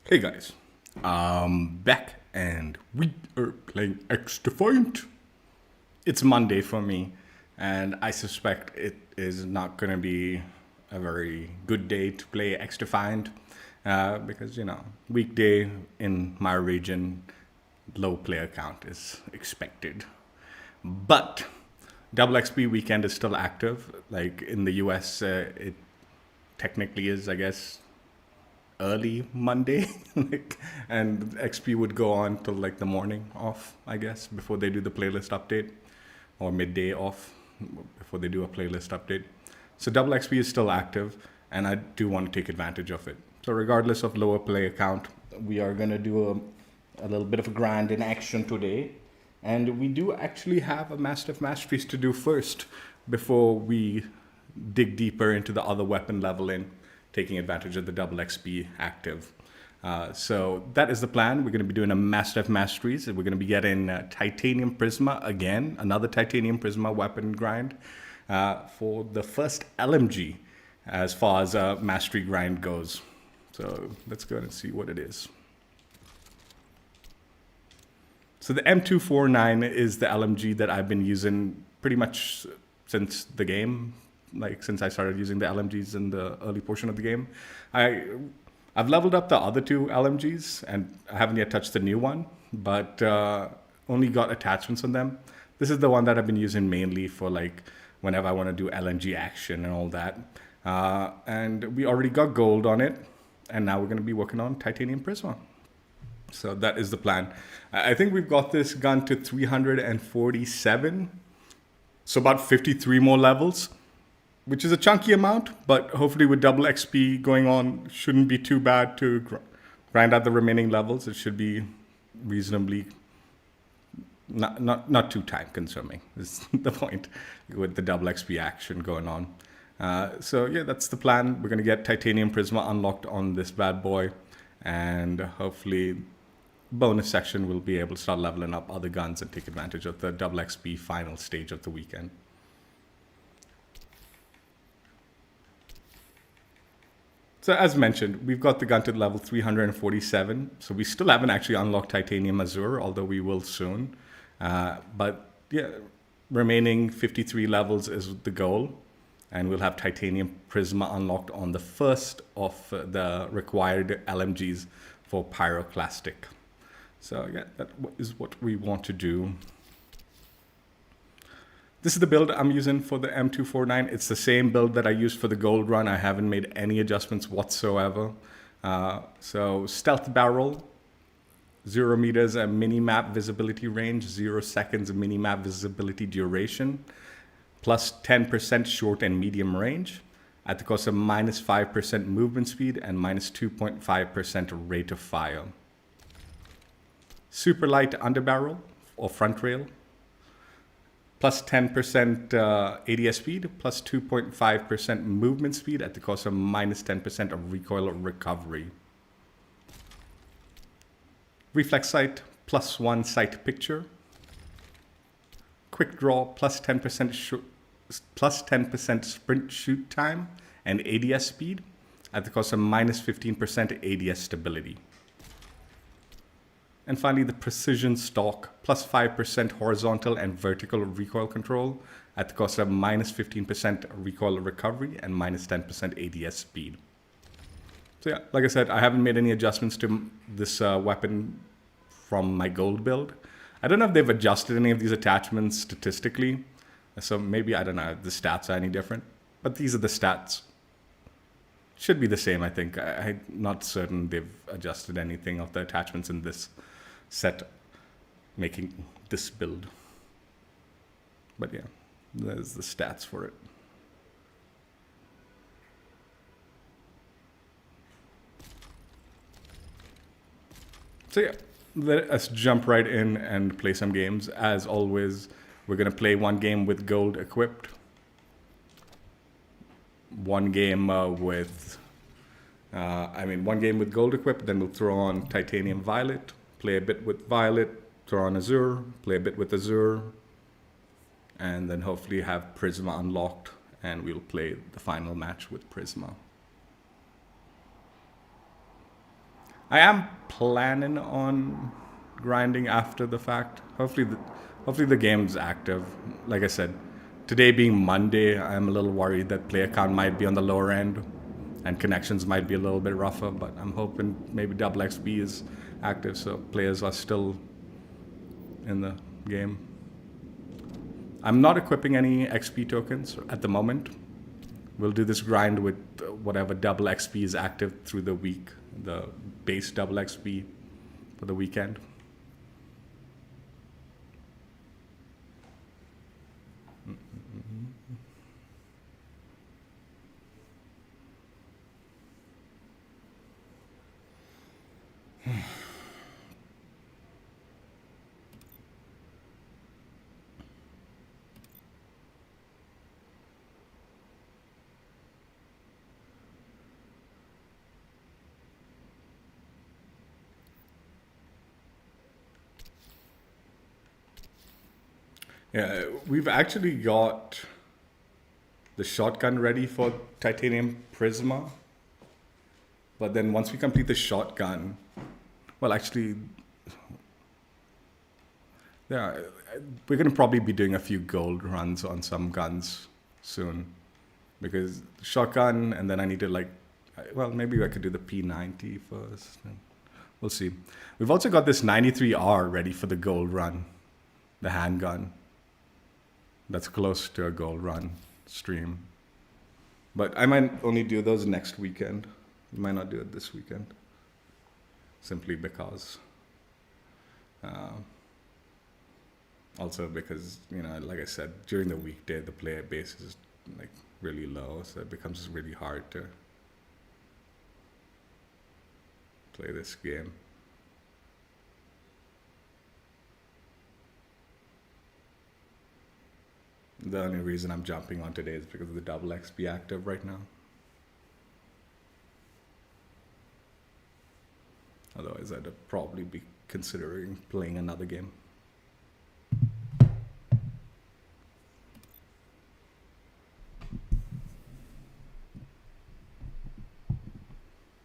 Hey guys, I'm back and we are playing XDefiant. It's Monday for me, and I suspect it is not going to be a very good day to play XDefiant because, weekday in my region, low player count is expected. But double XP weekend is still active. Like in the US, it technically is, I guess, early Monday, and XP would go on till like the morning off, I guess, before they do the playlist update, or midday off before they do a playlist update. So double XP is still active, and I do want to take advantage of it. So regardless of lower player count, we are gonna do a little bit of a grind in action today, and we do actually have a Master of Masteries to do first before we dig deeper into the other weapon leveling, taking advantage of the double XP active. So that is the plan. We're going to be doing a Master of Masteries. We're going to be getting Titanium Prisma again, another Titanium Prisma weapon grind for the first LMG as far as Mastery grind goes. So let's go ahead and see what it is. So the M249 is the LMG that I've been using pretty much since the game, like since I started using the LMGs in the early portion of the game. I've leveled up the other two LMGs and I haven't yet touched the new one, but only got attachments on them. This is the one that I've been using mainly for like whenever I want to do LNG action and all that. And we already got gold on it, and now we're going to be working on Titanium Prisma. So that is the plan. I think we've got this gun to 347, so about 53 more levels, which is a chunky amount, but hopefully with double XP going on, shouldn't be too bad to grind out the remaining levels. It should be reasonably not too time consuming is the point with the double XP action going on. So yeah, that's the plan. We're going to get Titanium Prisma unlocked on this bad boy, and hopefully bonus section we'll be able to start leveling up other guns and take advantage of the double XP final stage of the weekend. So as mentioned, we've got the gun to level 347. So we still haven't actually unlocked Titanium Azure, although we will soon. But yeah, remaining 53 levels is the goal. And we'll have Titanium Prisma unlocked on the first of the required LMGs for Pyroclastic. So yeah, that is what we want to do. This is the build I'm using for the M249. It's the same build that I used for the gold run. I haven't made any adjustments whatsoever. So stealth barrel, 0 meters mini-map visibility range, 0 seconds mini-map visibility duration, plus 10% short and medium range at the cost of minus 5% movement speed and minus 2.5% rate of fire. Super light underbarrel or front rail, plus 10% ADS speed, plus 2.5% movement speed at the cost of minus 10% of recoil recovery. Reflex sight, plus 1 sight picture. Quick draw, plus 10% sprint shoot time and ADS speed at the cost of minus 15% ADS stability. And finally, the precision stock, plus 5% horizontal and vertical recoil control at the cost of minus 15% recoil recovery and minus 10% ADS speed. So yeah, like I said, I haven't made any adjustments to this weapon from my gold build. I don't know if they've adjusted any of these attachments statistically. So maybe, I don't know, the stats are any different. But these are the stats. Should be the same, I think. I'm not certain they've adjusted anything of the attachments in this set making this build. But yeah, there's the stats for it. So yeah, let us jump right in and play some games. As always, we're going to play one game with gold equipped, one game with gold equipped, then we'll throw on Titanium Violet, play a bit with Violet, throw on Azure, play a bit with Azure, and then hopefully have Prisma unlocked, and we'll play the final match with Prisma. I am planning on grinding after the fact. Hopefully the game's active. Like I said, today being Monday, I'm a little worried that player count might be on the lower end, and connections might be a little bit rougher. But I'm hoping maybe double XP is active, so players are still in the game. I'm not equipping any XP tokens at the moment. We'll do this grind with whatever double XP is active through the week, the base double XP for the weekend. Yeah, we've actually got the shotgun ready for Titanium Prisma. But then once we complete the shotgun, well, actually, yeah, we're going to probably be doing a few gold runs on some guns soon. Because shotgun, and then I need to well, maybe I could do the P90 first. We'll see. We've also got this 93R ready for the gold run, the handgun. That's close to a gold run stream. But I might only do those next weekend. I might not do it this weekend. Simply because. Also because, like I said, during the weekday, the player base is really low. So it becomes really hard to play this game. The only reason I'm jumping on today is because of the double XP active right now. Otherwise, I'd probably be considering playing another game.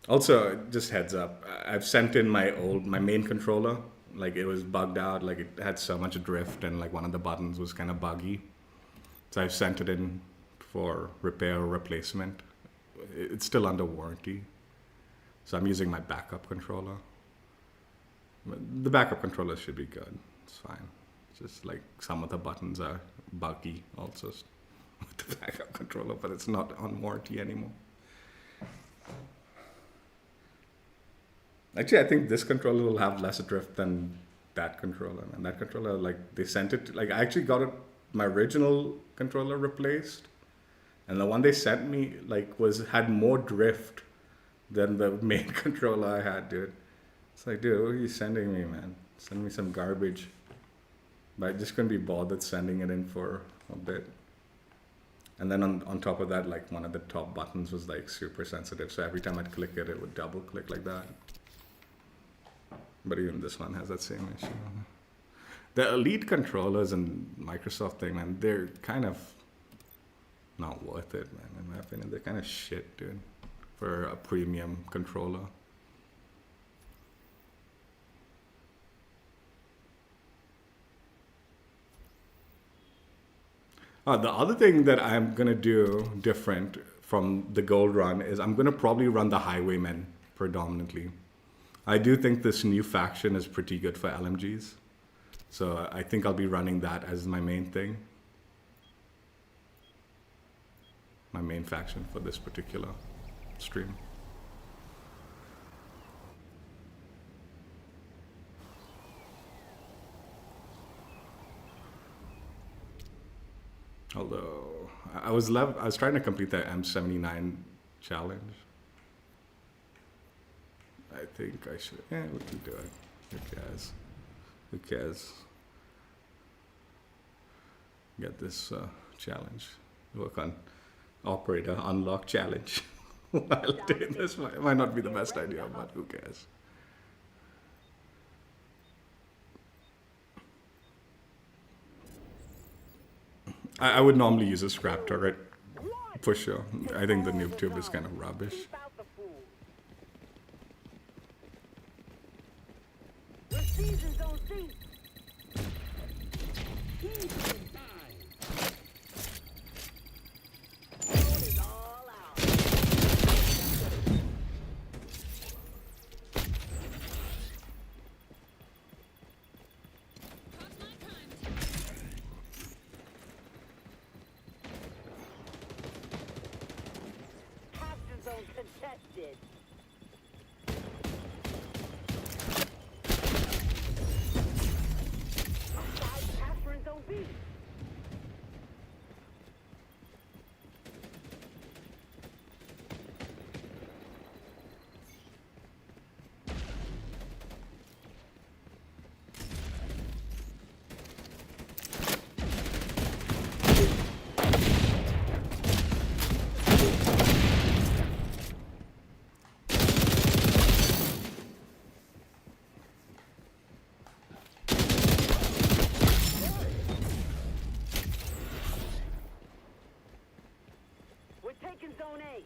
Also, just heads up, I've sent in my main controller. It was bugged out, it had so much drift, and one of the buttons was kind of buggy. So I've sent it in for repair or replacement. It's still under warranty. So I'm using my backup controller. The backup controller should be good. It's fine. It's just some of the buttons are buggy also with the backup controller, but it's not on warranty anymore. Actually, I think this controller will have less drift than that controller. And that controller, they sent it, I actually got it, my original controller replaced. And the one they sent me, had more drift than the main controller I had, dude. It's dude, what are you sending me, man? Send me some garbage. But I just couldn't be bothered sending it in for a bit. And then on top of that, one of the top buttons was super sensitive. So every time I'd click it, it would double click like that. But even this one has that same issue. The Elite controllers and Microsoft thing, man, they're kind of not worth it, man, in my opinion. They're kind of shit, dude, for a premium controller. The other thing that I'm going to do different from the gold run is I'm going to probably run the Highwaymen predominantly. I do think this new faction is pretty good for LMGs. So I think I'll be running that as my main thing. My main faction for this particular stream. Although I was trying to complete that M249 challenge. I think I should. Yeah, we can do it. Who cares? Who cares? Get this challenge. Work on operator unlock challenge while doing this. Might not be the best idea, but who cares? I would normally use a scrap turret for sure. I think the noob tube is kind of rubbish. Season's on C. Zone is all out. Capture zone contested. Outside capturing zone B. We're taking zone A.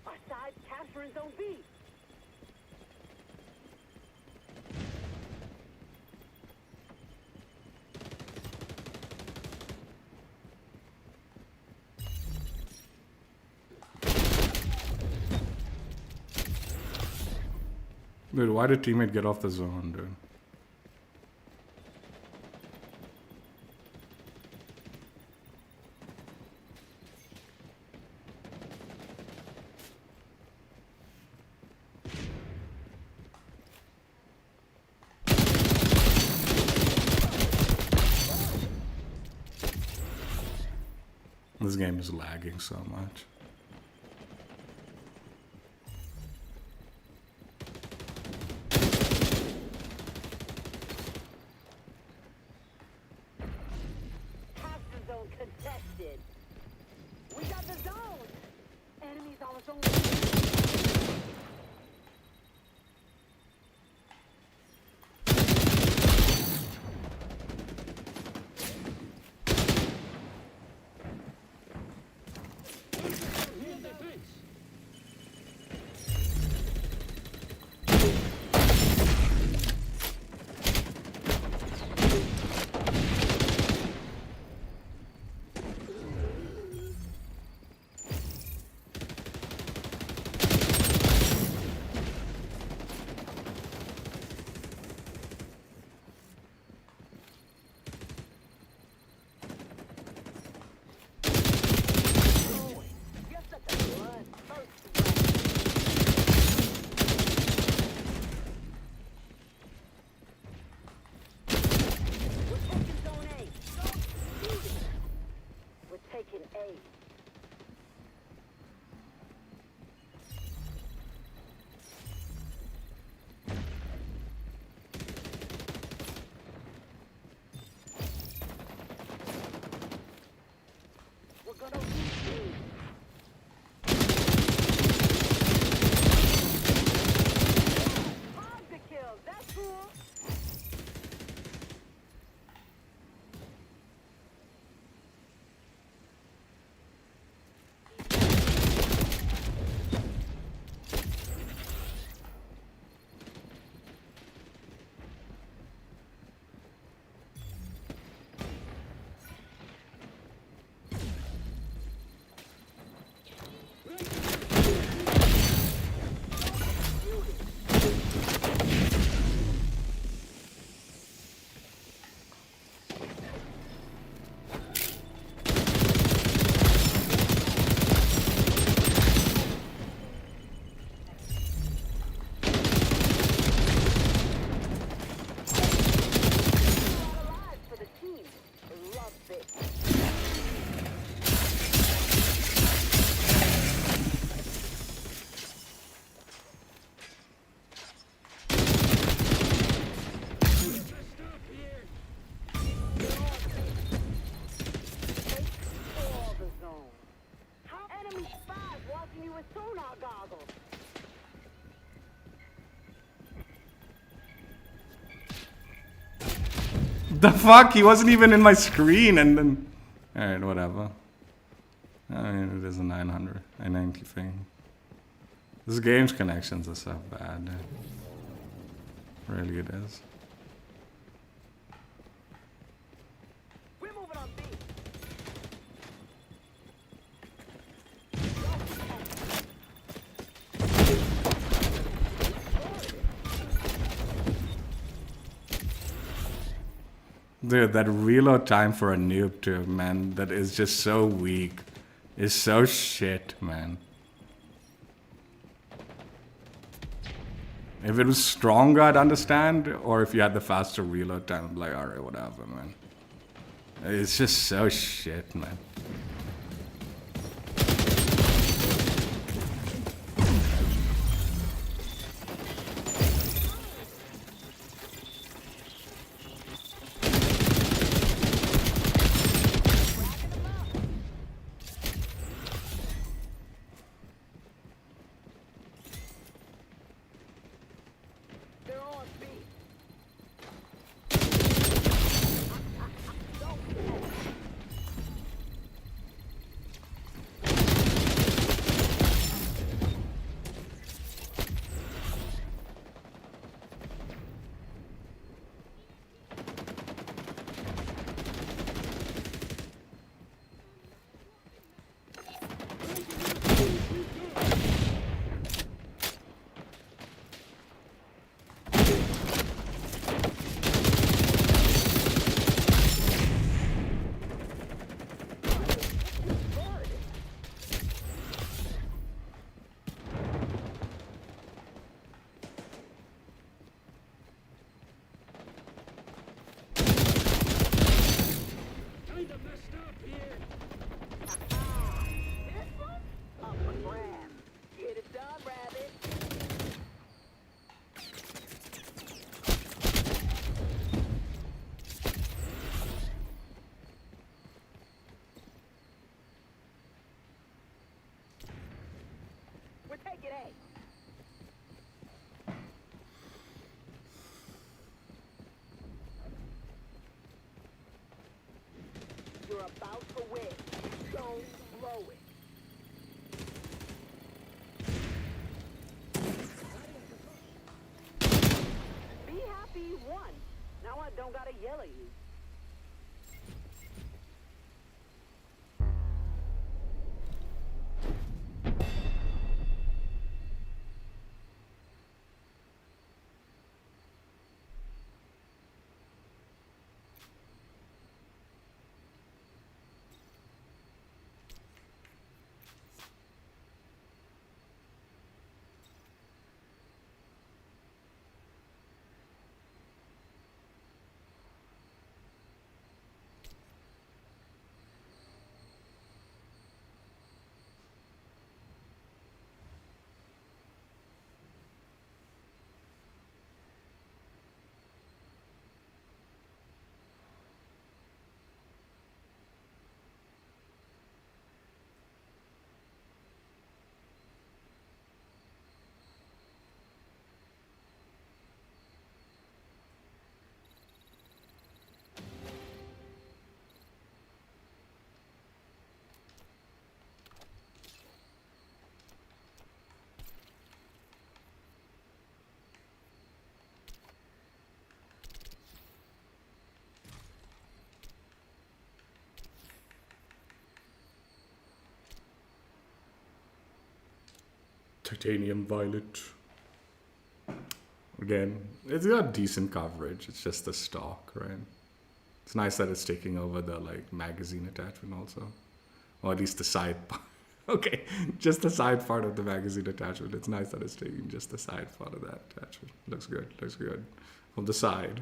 Our side capturing zone B. Dude, why did teammate get off the zone, dude? This game is lagging so much. Capture zone contested. We got the zone. Enemies on the zone. flashing you with sonar goggles. The fuck? He wasn't even in my screen, and then... Alright, whatever. I mean, it is a 900, a 90 thing. This game's connections are so bad. Really it is. We're moving on B. Dude, that reload time for a noob too, man, that is just so weak. Is so shit, man. If it was stronger, I'd understand, or if you had the faster reload time, I'd be like, alright, whatever, man. It's just so shit, man. They're on B. We're taking A. You're about to win. Don't blow it. Be happy you won. Now I don't gotta yell at you. Titanium Violet. Again, it's got decent coverage. It's just the stock, right? It's nice that it's taking over the like magazine attachment also, or at least the side part. Okay, just the side part of the magazine attachment. It's nice that it's taking just the side part of that attachment. Looks good. Looks good from the side.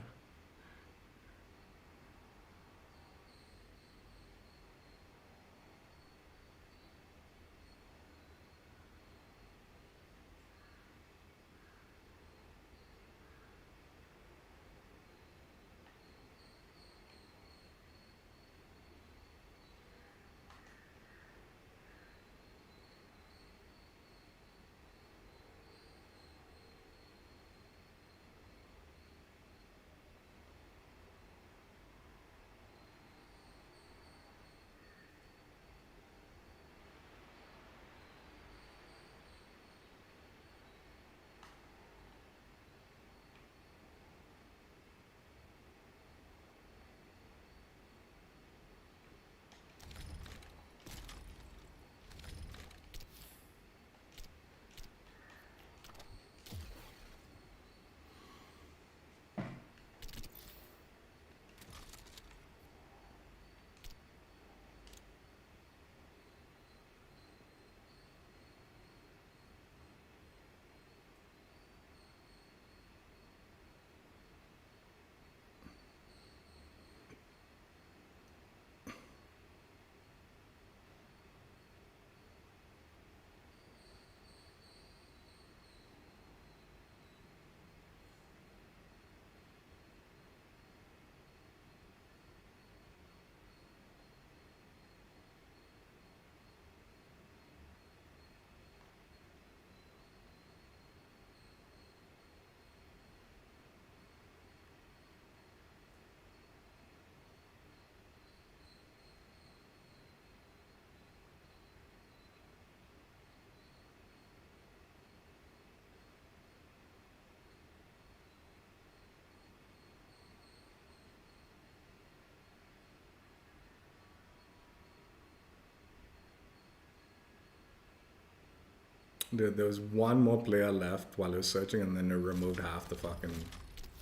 Dude, there was one more player left while I was searching, and then it removed half the fucking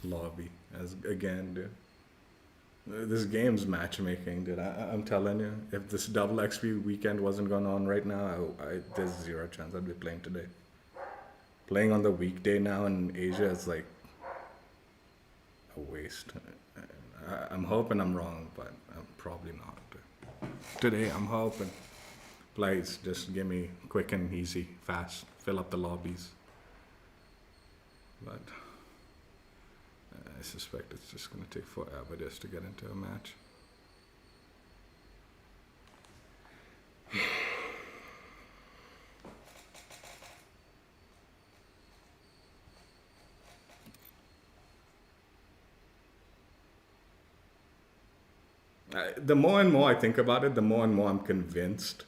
lobby. As again, dude. This game's matchmaking, dude. I'm telling you, if this double XP weekend wasn't going on right now, there's zero chance I'd be playing today. Playing on the weekday now in Asia is like a waste. I'm hoping I'm wrong, but I'm probably not. Today, I'm hoping. Please, just give me quick and easy, fast. Fill up the lobbies. But I suspect it's just going to take forever just to get into a match. The more and more I think about it, the more and more I'm convinced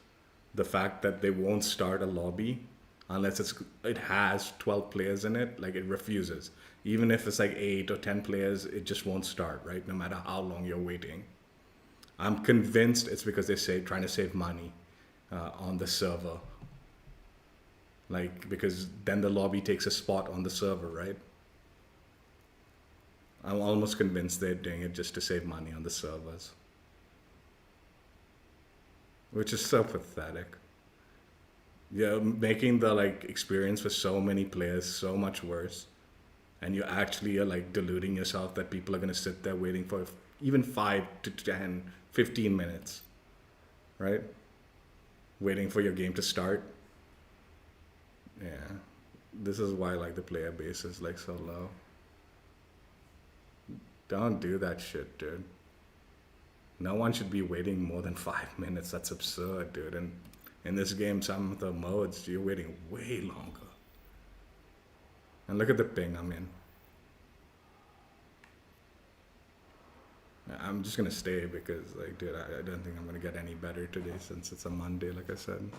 the fact that they won't start a lobby unless it has 12 players in it. Like, it refuses. Even if it's like 8 or 10 players, it just won't start, right? No matter how long you're waiting. I'm convinced it's because they're trying to save money on the server. Like, because then the lobby takes a spot on the server, right? I'm almost convinced they're doing it just to save money on the servers. Which is so pathetic. Yeah, making the like experience for so many players so much worse. And you actually are like deluding yourself that people are going to sit there waiting for even 5 to 10, 15 minutes. Right? Waiting for your game to start. Yeah. This is why like the player base is like so low. Don't do that shit, dude. No one should be waiting more than 5 minutes. That's absurd, dude. And in this game, some of the modes, you're waiting way longer. And look at the ping I'm in. I'm just gonna stay because, like, dude, I don't think I'm gonna get any better today since it's a Monday, like I said.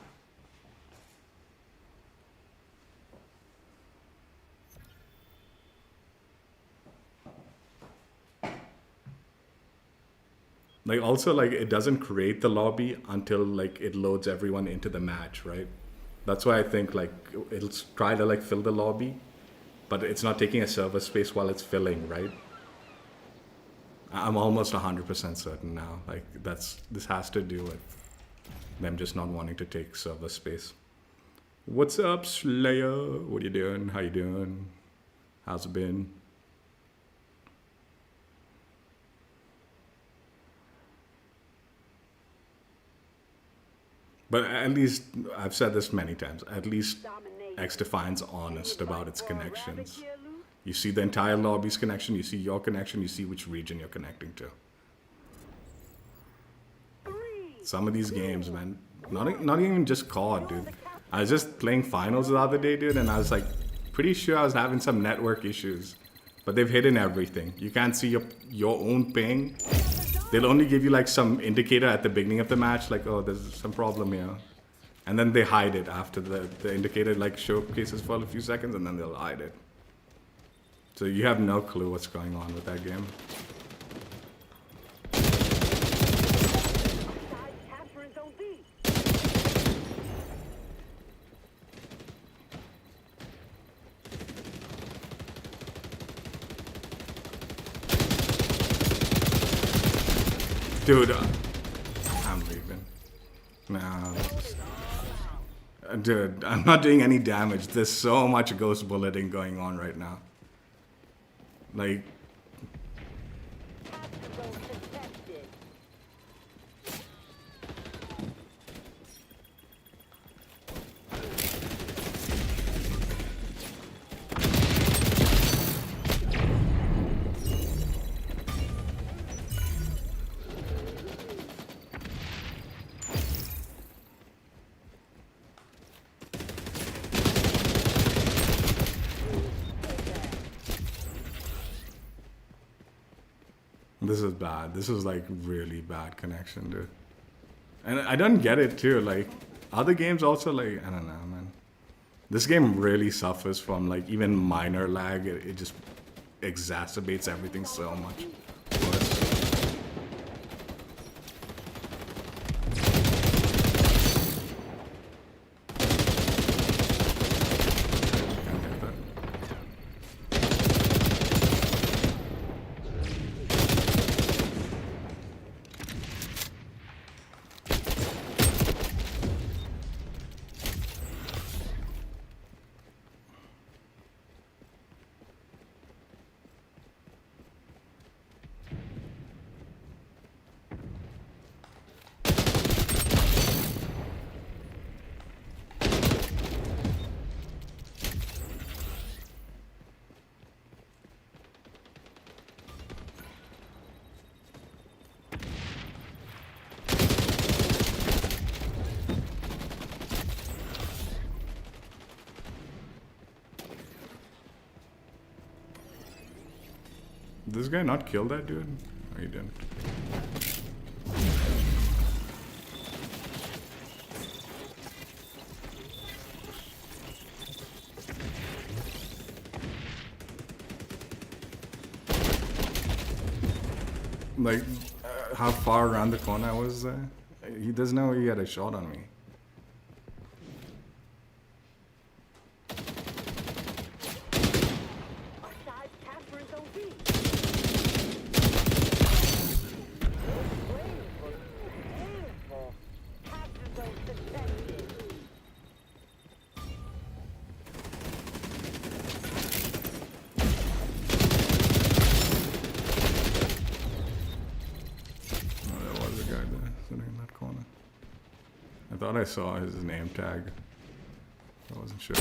Like, also, like, it doesn't create the lobby until, like, it loads everyone into the match, right? That's why I think, like, it'll try to, like, fill the lobby, but it's not taking a server space while it's filling, right? I'm almost 100% certain now. Like, this has to do with them just not wanting to take server space. What's up, Slayer? What you doing? How you doing? How's it been? But at least, I've said this many times, at least XDefiant's honest about its connections. You see the entire lobby's connection, you see your connection, you see which region you're connecting to. Some of these games, man, not even just COD, dude. I was just playing finals the other day, dude, and I was like, pretty sure I was having some network issues. But they've hidden everything. You can't see your own ping. They'll only give you like some indicator at the beginning of the match, like, oh, there's some problem here. And then they hide it after the indicator like showcases for a few seconds, and then they'll hide it. So you have no clue what's going on with that game. Dude, I'm leaving. No. Dude, I'm not doing any damage. There's so much ghost bulleting going on right now. Like... This is bad. This is like really bad connection, dude. And I don't get it too. Like, other games also, like, I don't know, man. This game really suffers from like even minor lag. It just exacerbates everything so much. this guy not kill that dude? Oh, he didn't. Like, how far around the corner I was there? He doesn't know he had a shot on me. Our side capturing zone B. Painful. Capture zone contested. Oh, there was a guy there sitting in that corner. I thought I saw his name tag. I wasn't sure.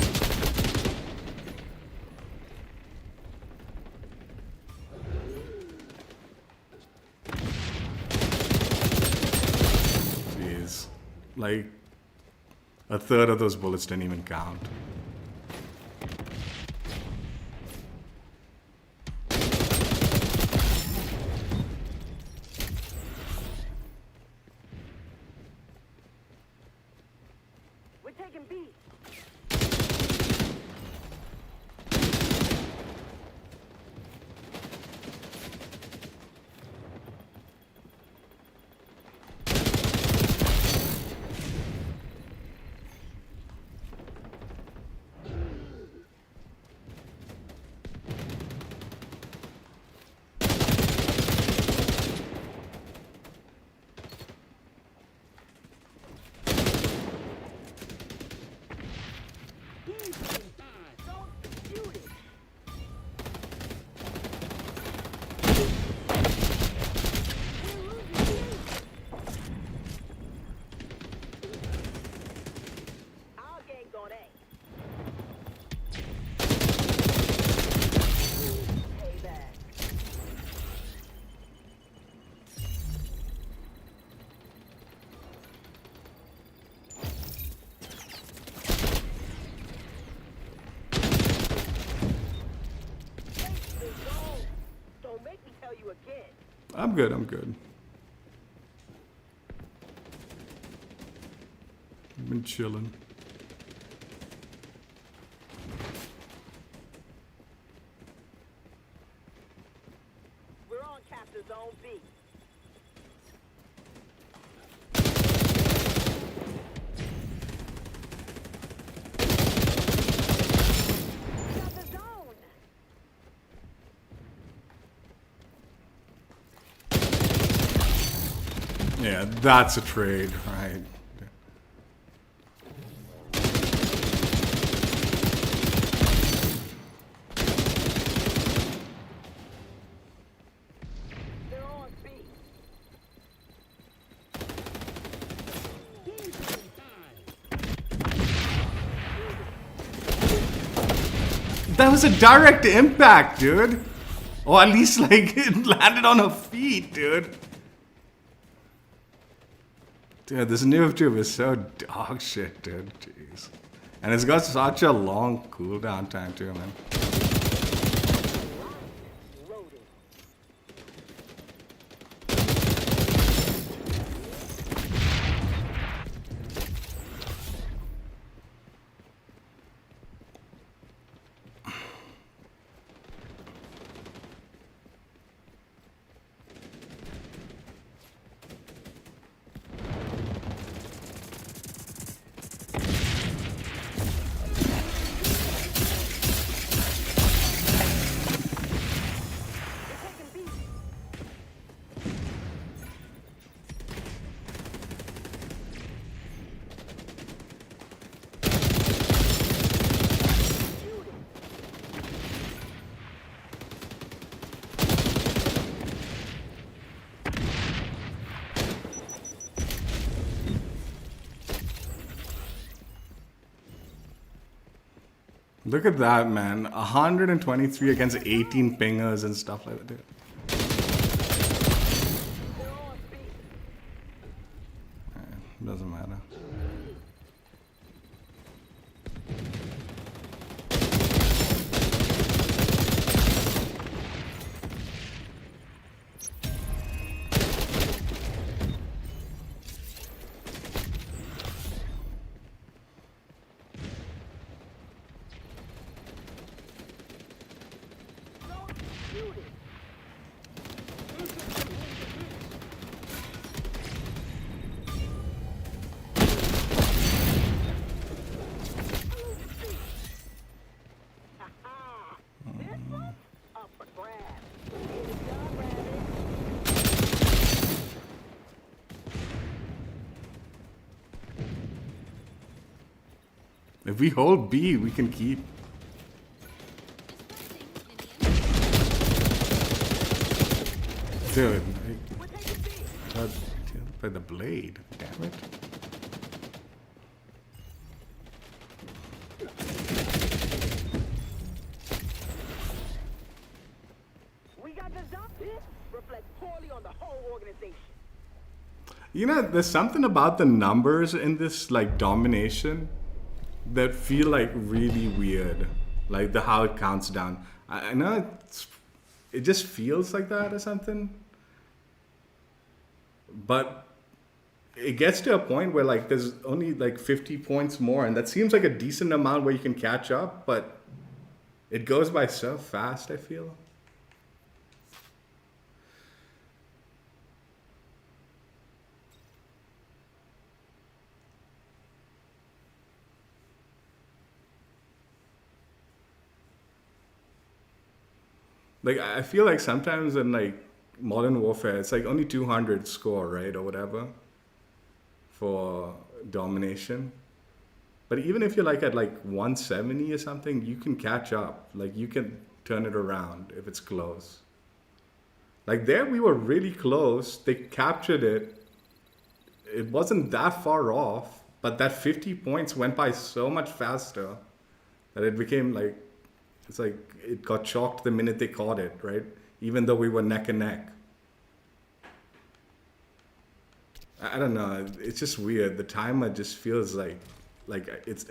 Jeez. Like, a third of those bullets didn't even count. We're taking B. Don't shoot it. Our gang's on A. Payback. Face the zone. Don't make me tell you again. I'm good, I'm good. I've been chilling. We're on capture zone B. We got the zone. Yeah, that's a trade, right? They're on B. That was a direct impact, dude. Or at least, like, it landed on her feet, dude. Dude, this new tube is so dog shit, dude. Jeez. And it's got such a long cooldown time, too, man. Loaded. We're taking B. Shoot it. Look at that, man. 123 against 18 pingers and stuff like that, dude. They're on B. Doesn't matter. If we hold B, we can keep. Dude, by the blade, damn it. We got the zone. This reflects poorly on the whole organization. You know, there's something about the numbers in this like domination that feel like really weird. Like the how it counts down. I know it just feels like that or something. But it gets to a point where like there's only like 50 points more, and that seems like a decent amount where you can catch up, but it goes by so fast, I feel. Like I feel like sometimes in like Modern Warfare, it's like only 200 score, right, or whatever, for domination. But even if you're like at like 170 or something, you can catch up. Like you can turn it around if it's close. Like there, we were really close. They captured it. It wasn't that far off, but that 50 points went by so much faster that it became like, it's like it got chalked the minute they caught it, right? Even though we were neck and neck. I don't know. It's just weird. The timer just feels like it's.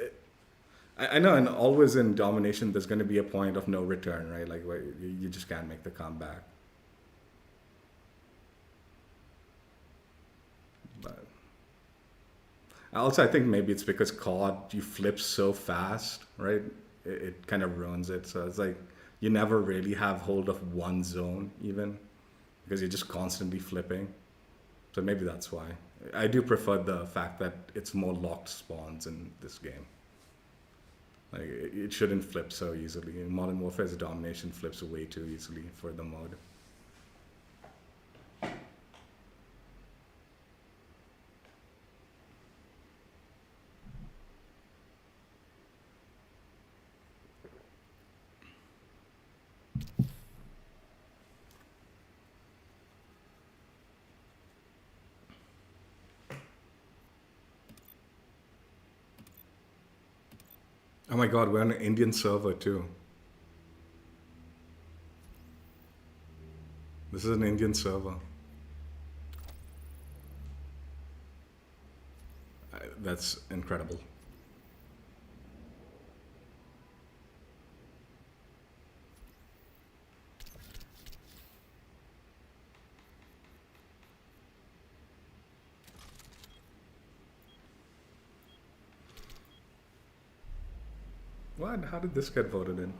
I know, and always in domination, there's going to be a point of no return, right? Like where you just can't make the comeback. But also, I think maybe it's because COD you flip so fast, right? It kind of ruins it. So it's like you never really have hold of one zone even because you're just constantly flipping. So maybe that's why. I do prefer the fact that it's more locked spawns in this game. Like it shouldn't flip so easily. In Modern Warfare's domination flips way too easily for the mode. Oh my god, we're on an Indian server too. This is an Indian server. That's incredible. What? How did this get voted in?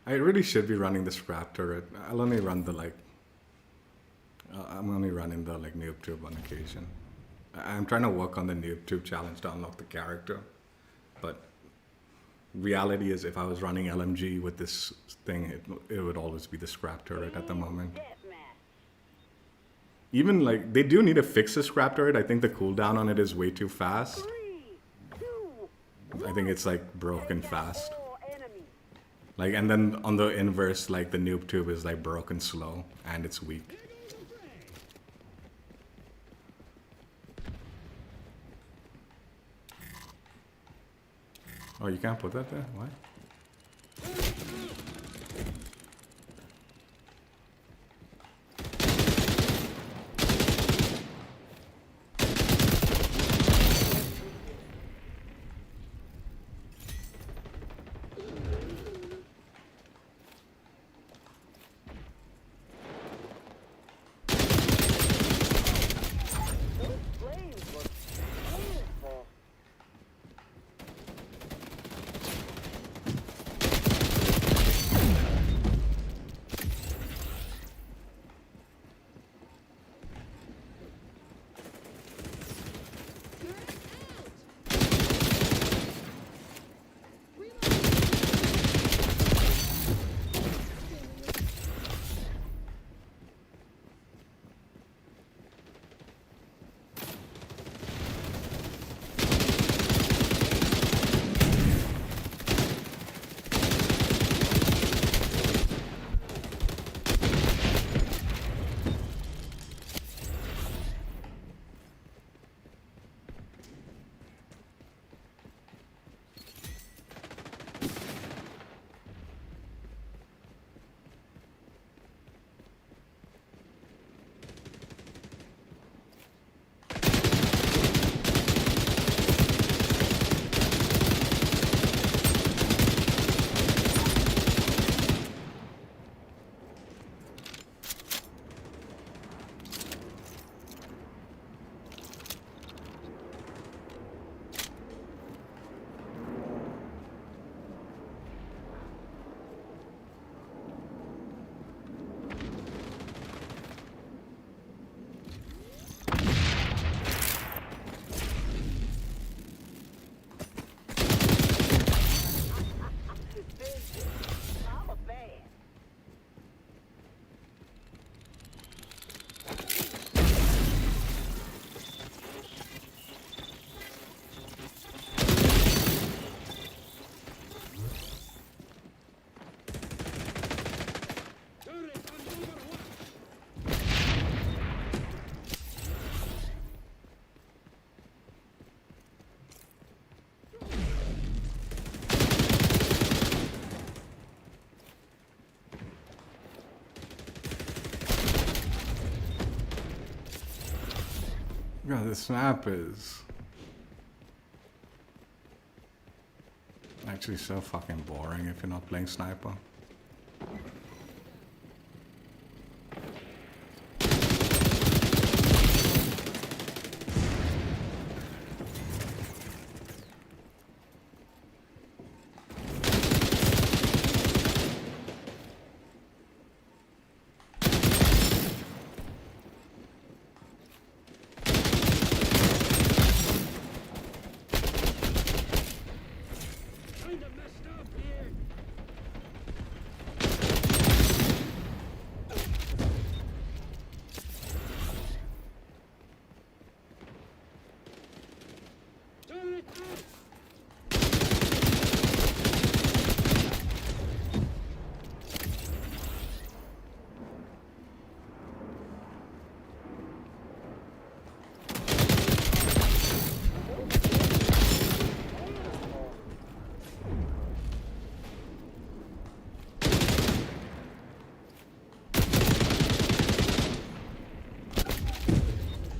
I really should be running the scrap turret. I'll only run the like. I'm only running the like noob tube on occasion. I'm trying to work on the noob tube challenge to unlock the character, but reality is if I was running LMG with this thing, it would always be the scrap turret at the moment. Even like they do need to fix the scrap turret. I think the cooldown on it is way too fast. I think it's like broken fast. Like, and then on the inverse, like the noob tube is like broken slow and it's weak. Oh, you can't put that there? Why? God, this map is actually so fucking boring if you're not playing sniper.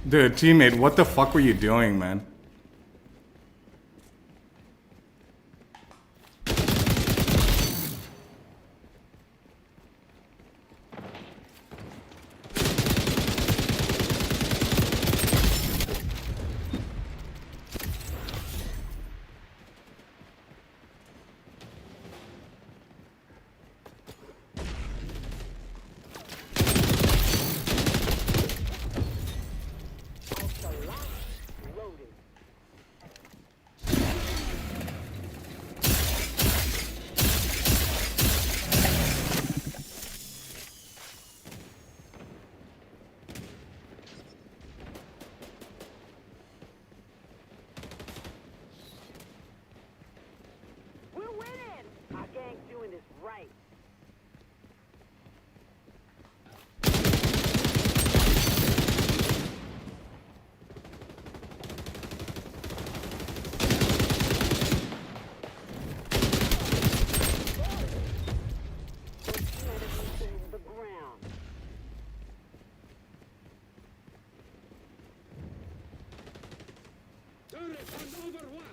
Dude, teammate, what the fuck were you doing, man? We're winning! Our gang's doing this right. The ground. Turret on Overwatch!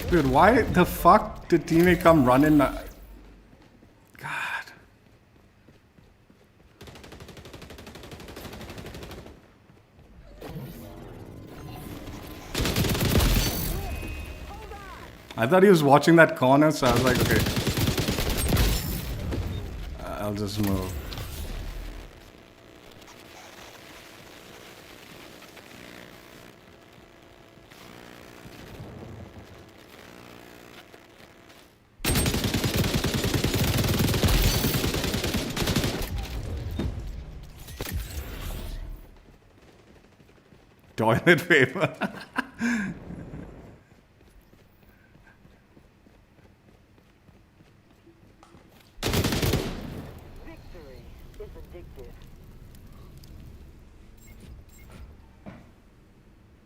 Dude, why the fuck did teammate come running? God. I thought he was watching that corner, so I was like, okay. I'll just move. Toilet paper. Victory is addictive.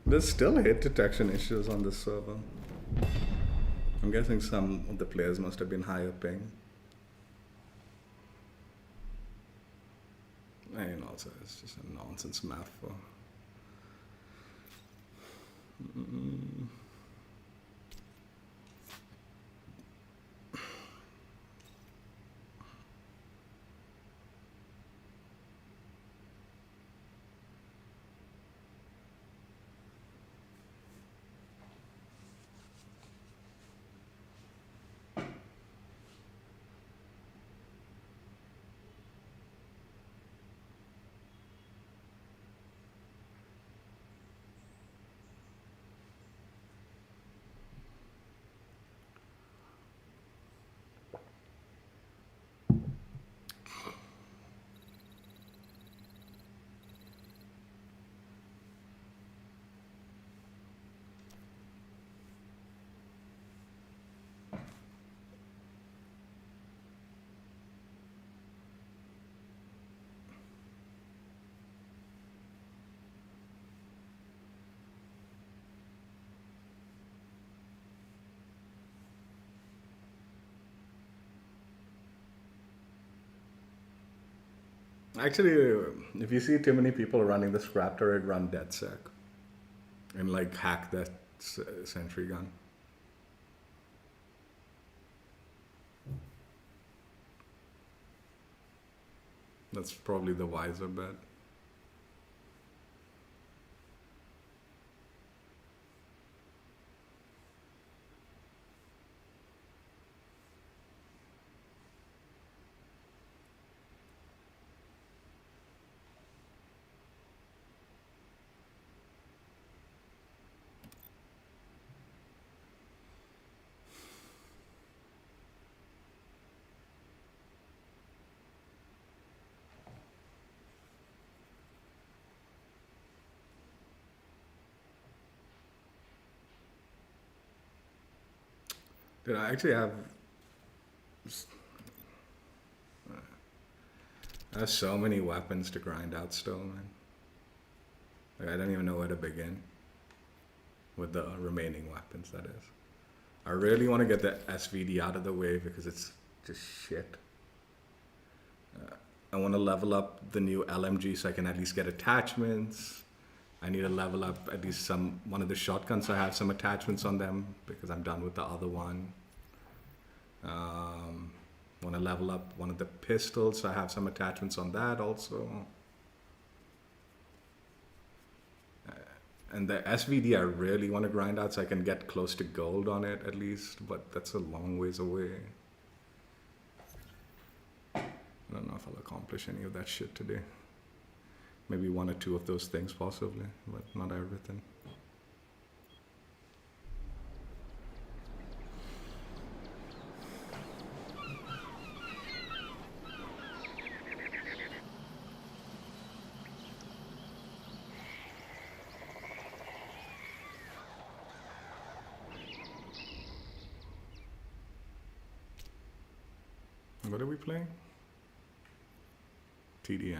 There's still hit detection issues on this server. I'm guessing some of the players must have been higher paying. And also, it's just a nonsense math for. Actually, if you see too many people running the scrap turret, run DedSec and like hack that sentry gun. That's probably the wiser bet. Dude, I actually have so many weapons to grind out still, man. Like, I don't even know where to begin with the remaining weapons, that is. I really want to get the SVD out of the way because it's just shit. I want to level up the new LMG so I can at least get attachments. I need to level up at least one of the shotguns. I have some attachments on them because I'm done with the other one. Want to level up one of the pistols. So I have some attachments on that also. And the SVD I really want to grind out so I can get close to gold on it at least, but that's a long ways away. I don't know if I'll accomplish any of that shit today. Maybe one or two of those things possibly, but not everything. What are we playing? TDM.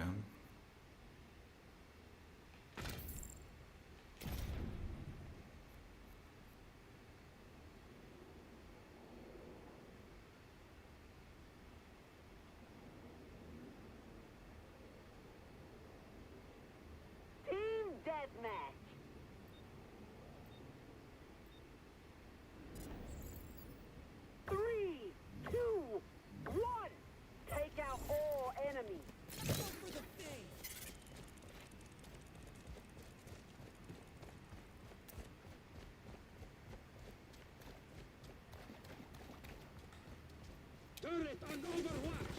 Team deathmatch. Three, two, one. Take out all enemies. Go for the thing. Turret on overwatch.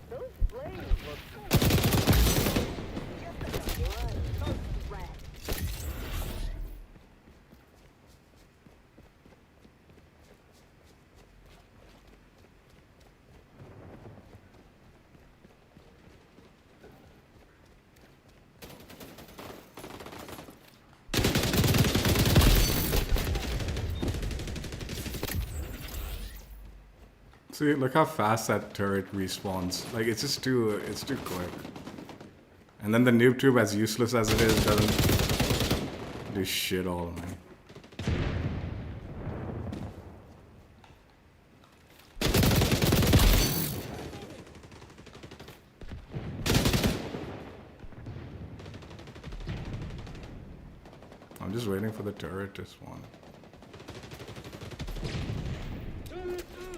Those flames look cool. Just like a blood-soaked rat. See, look how fast that turret respawns. Like, it's too quick. And then the noob tube, as useless as it is, doesn't do shit all, man. I'm just waiting for the turret to spawn. Turret out!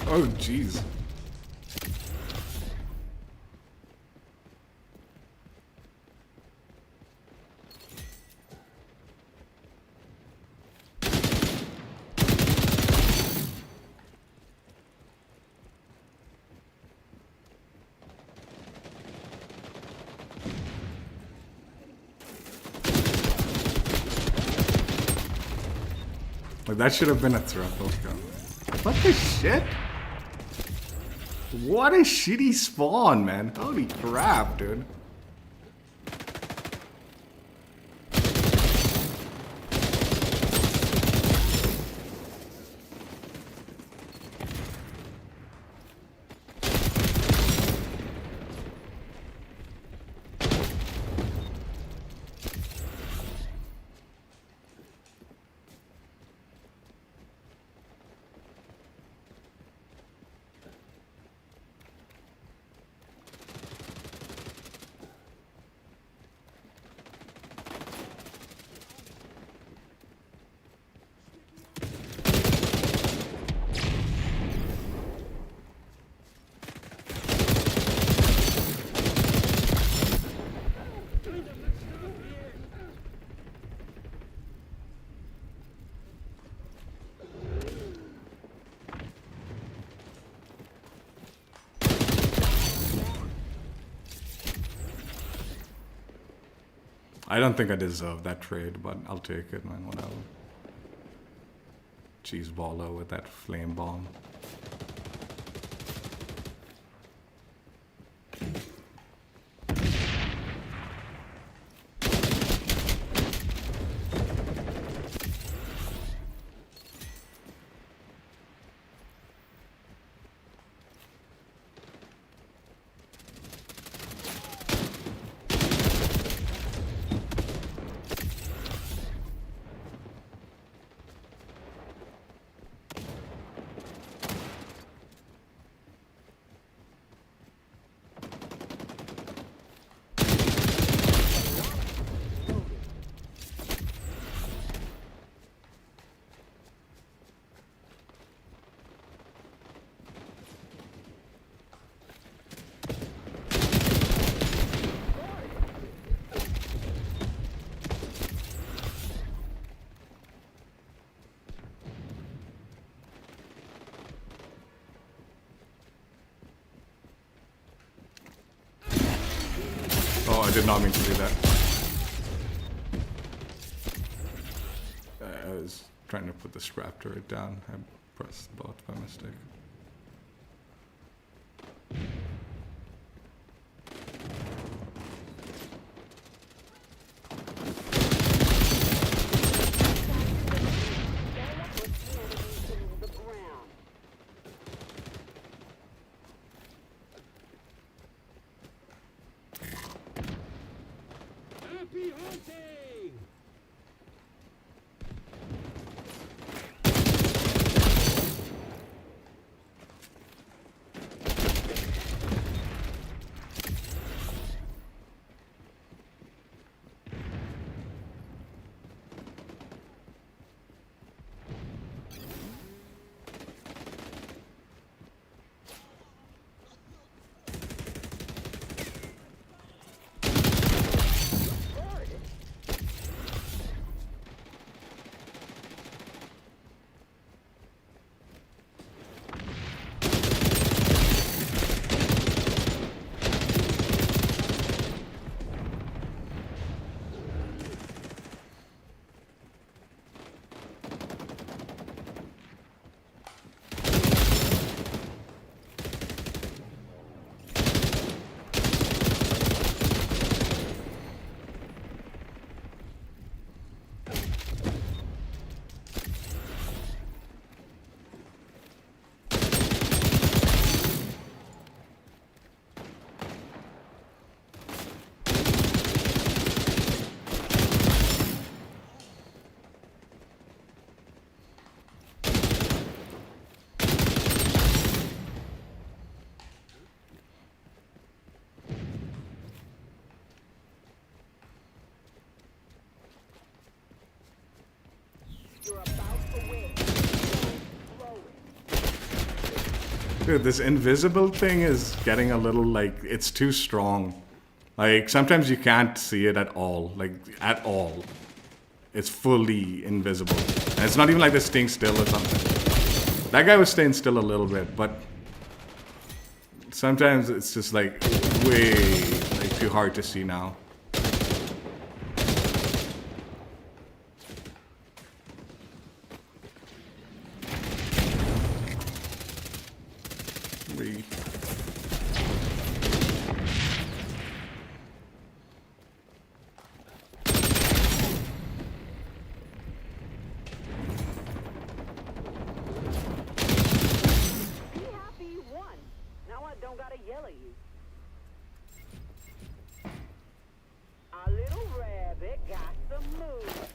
Oh, jeez. Like, that should have been a threat. What the shit? What a shitty spawn, man. Holy crap, dude. I don't think I deserve that trade, but I'll take it, man, whatever. Cheese baller with that flame bomb. Oh, I did not mean to do that. I was trying to put the scrap turret down. I pressed both by mistake. Happy hunting! Dude, this invisible thing is getting a little, like, it's too strong. Like, sometimes you can't see it at all. Like, at all. It's fully invisible. And it's not even like they're staying still or something. That guy was staying still a little bit, but sometimes it's just like way like too hard to see now. We Be happy you won. Now I don't gotta yell at you. Our little rabbit got some moves.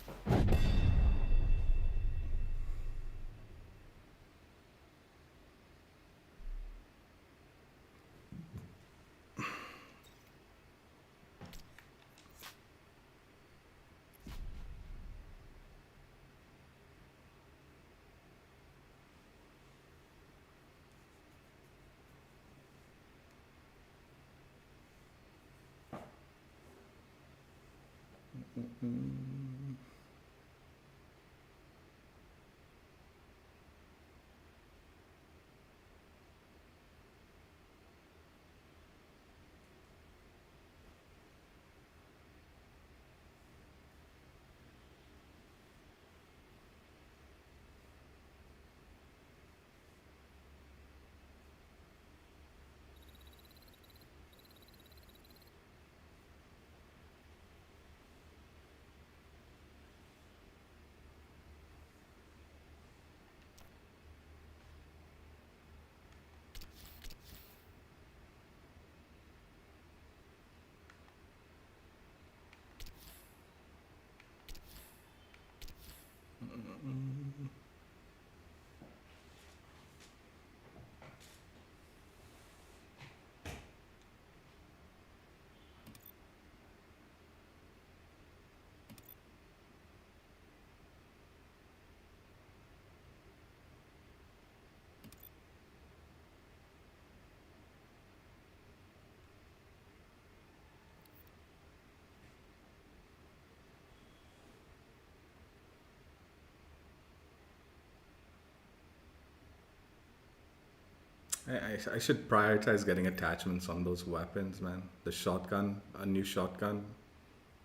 I should prioritize getting attachments on those weapons, man. The shotgun, a new shotgun,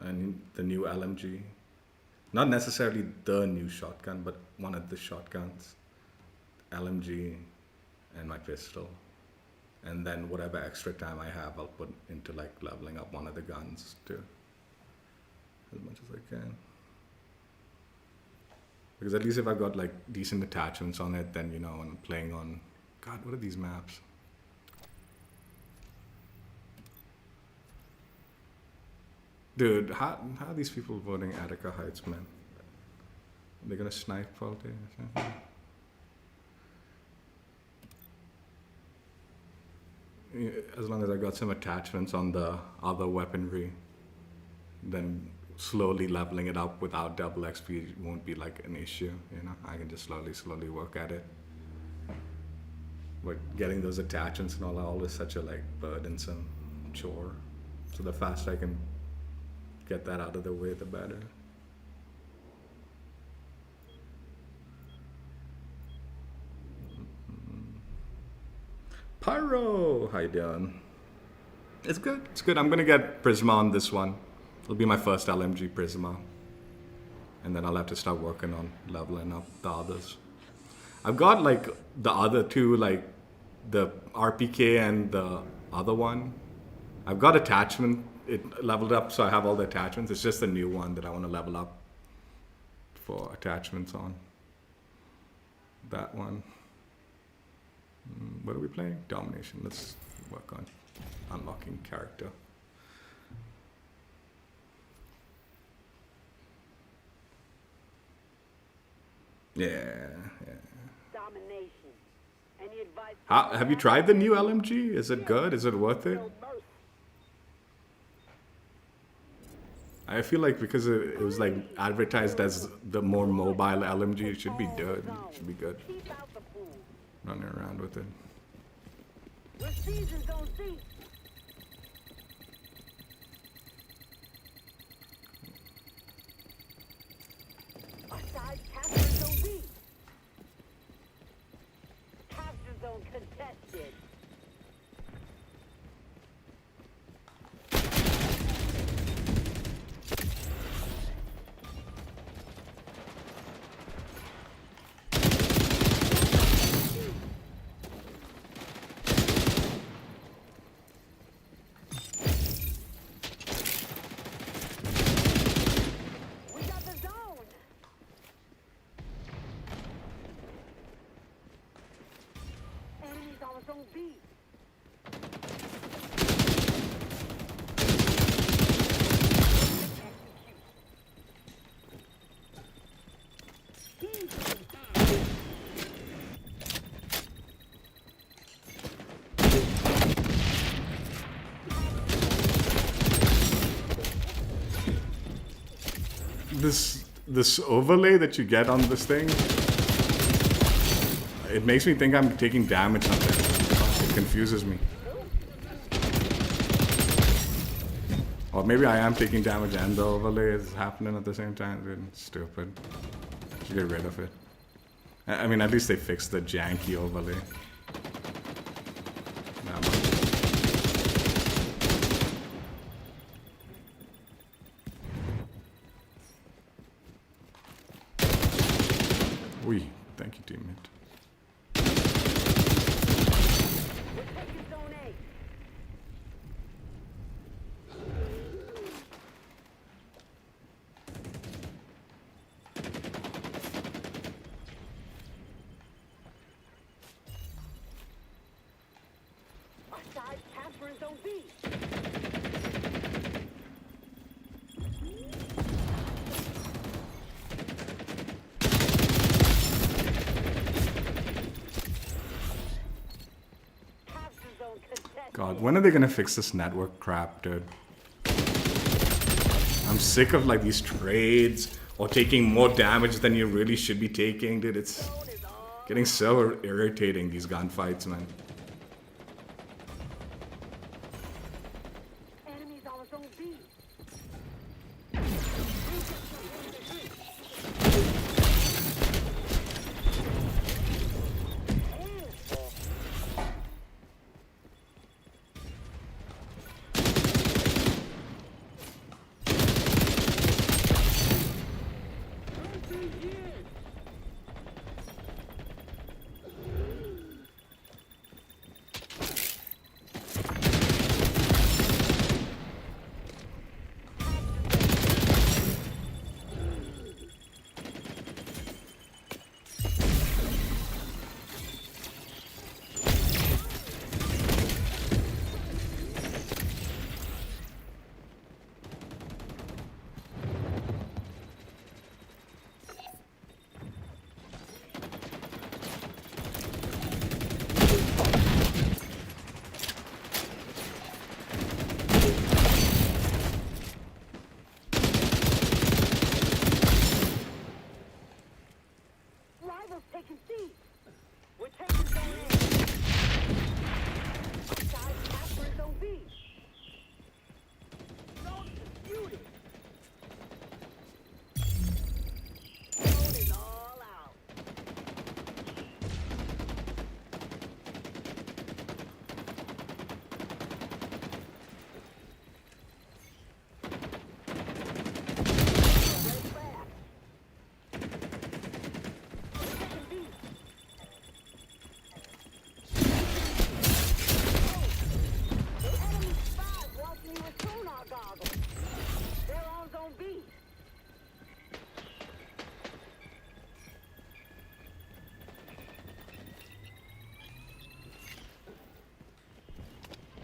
and the new LMG. Not necessarily the new shotgun, but one of the shotguns. LMG and my pistol. And then whatever extra time I have, I'll put into like leveling up one of the guns too. As much as I can. Because at least if I've got like decent attachments on it, then, you know, when I'm playing on... God, what are these maps? Dude, how are these people voting Attica Heights, man? They're gonna snipe all day or something? Yeah, as long as I got some attachments on the other weaponry, then slowly leveling it up without double XP won't be like an issue, you know? I can just slowly work at it. But getting those attachments and all is such a like burdensome chore. So the faster I can get that out of the way, the better. Pyro, how you doing? It's good. It's good. I'm gonna get Prisma on this one. It'll be my first LMG Prisma, and then I'll have to start working on leveling up the others. I've got like the other two, like the RPK and the other one. I've got attachment, it leveled up, so I have all the attachments. It's just the new one that I want to level up for attachments on. That one. What are we playing? Domination. Let's work on unlocking character. Yeah. Domination. Any advice? Have you tried the new LMG? Is it good? Is it worth it? I feel like because it was like advertised as the more mobile LMG, it should be good. It should be good. Running around with it. We're season zone C. Our side capture zone B. Capture zone contested. We got the zone. Enemies on zone B. This overlay that you get on this thing, it makes me think I'm taking damage sometimes. It confuses me. Or maybe I am taking damage and the overlay is happening at the same time. It's stupid. Should get rid of it. I mean, at least they fixed the janky overlay. Nah, Ui, thank you, teammate. We're taking zone A. Our side capturing zone B. Capture zone contested. God, when are they gonna fix this network crap, dude? I'm sick of like these trades or taking more damage than you really should be taking, dude. It's Zone is all getting so irritating, these gunfights, man. enemies on zone B. Rivals taking C. We're taking zone A. Side capturing zone B. Zone disputed. Zone is all out. Red flag. Taking B. Enemy spies watching me with sonar goggles. They're on zone B.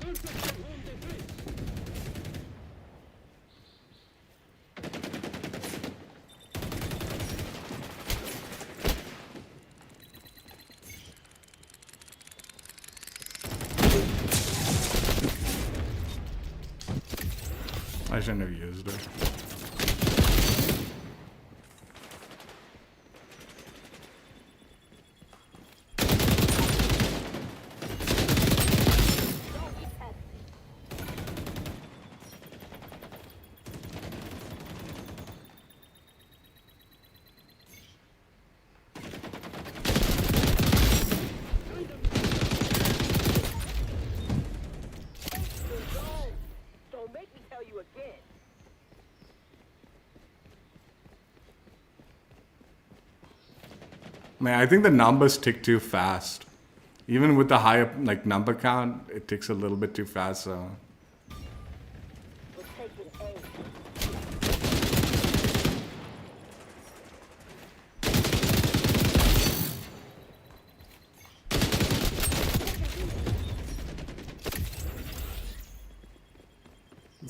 Construction home defense. I shouldn't have used it. again. Man, I think the numbers tick too fast. Even with the higher like number count, it ticks a little bit too fast. So We're taking A.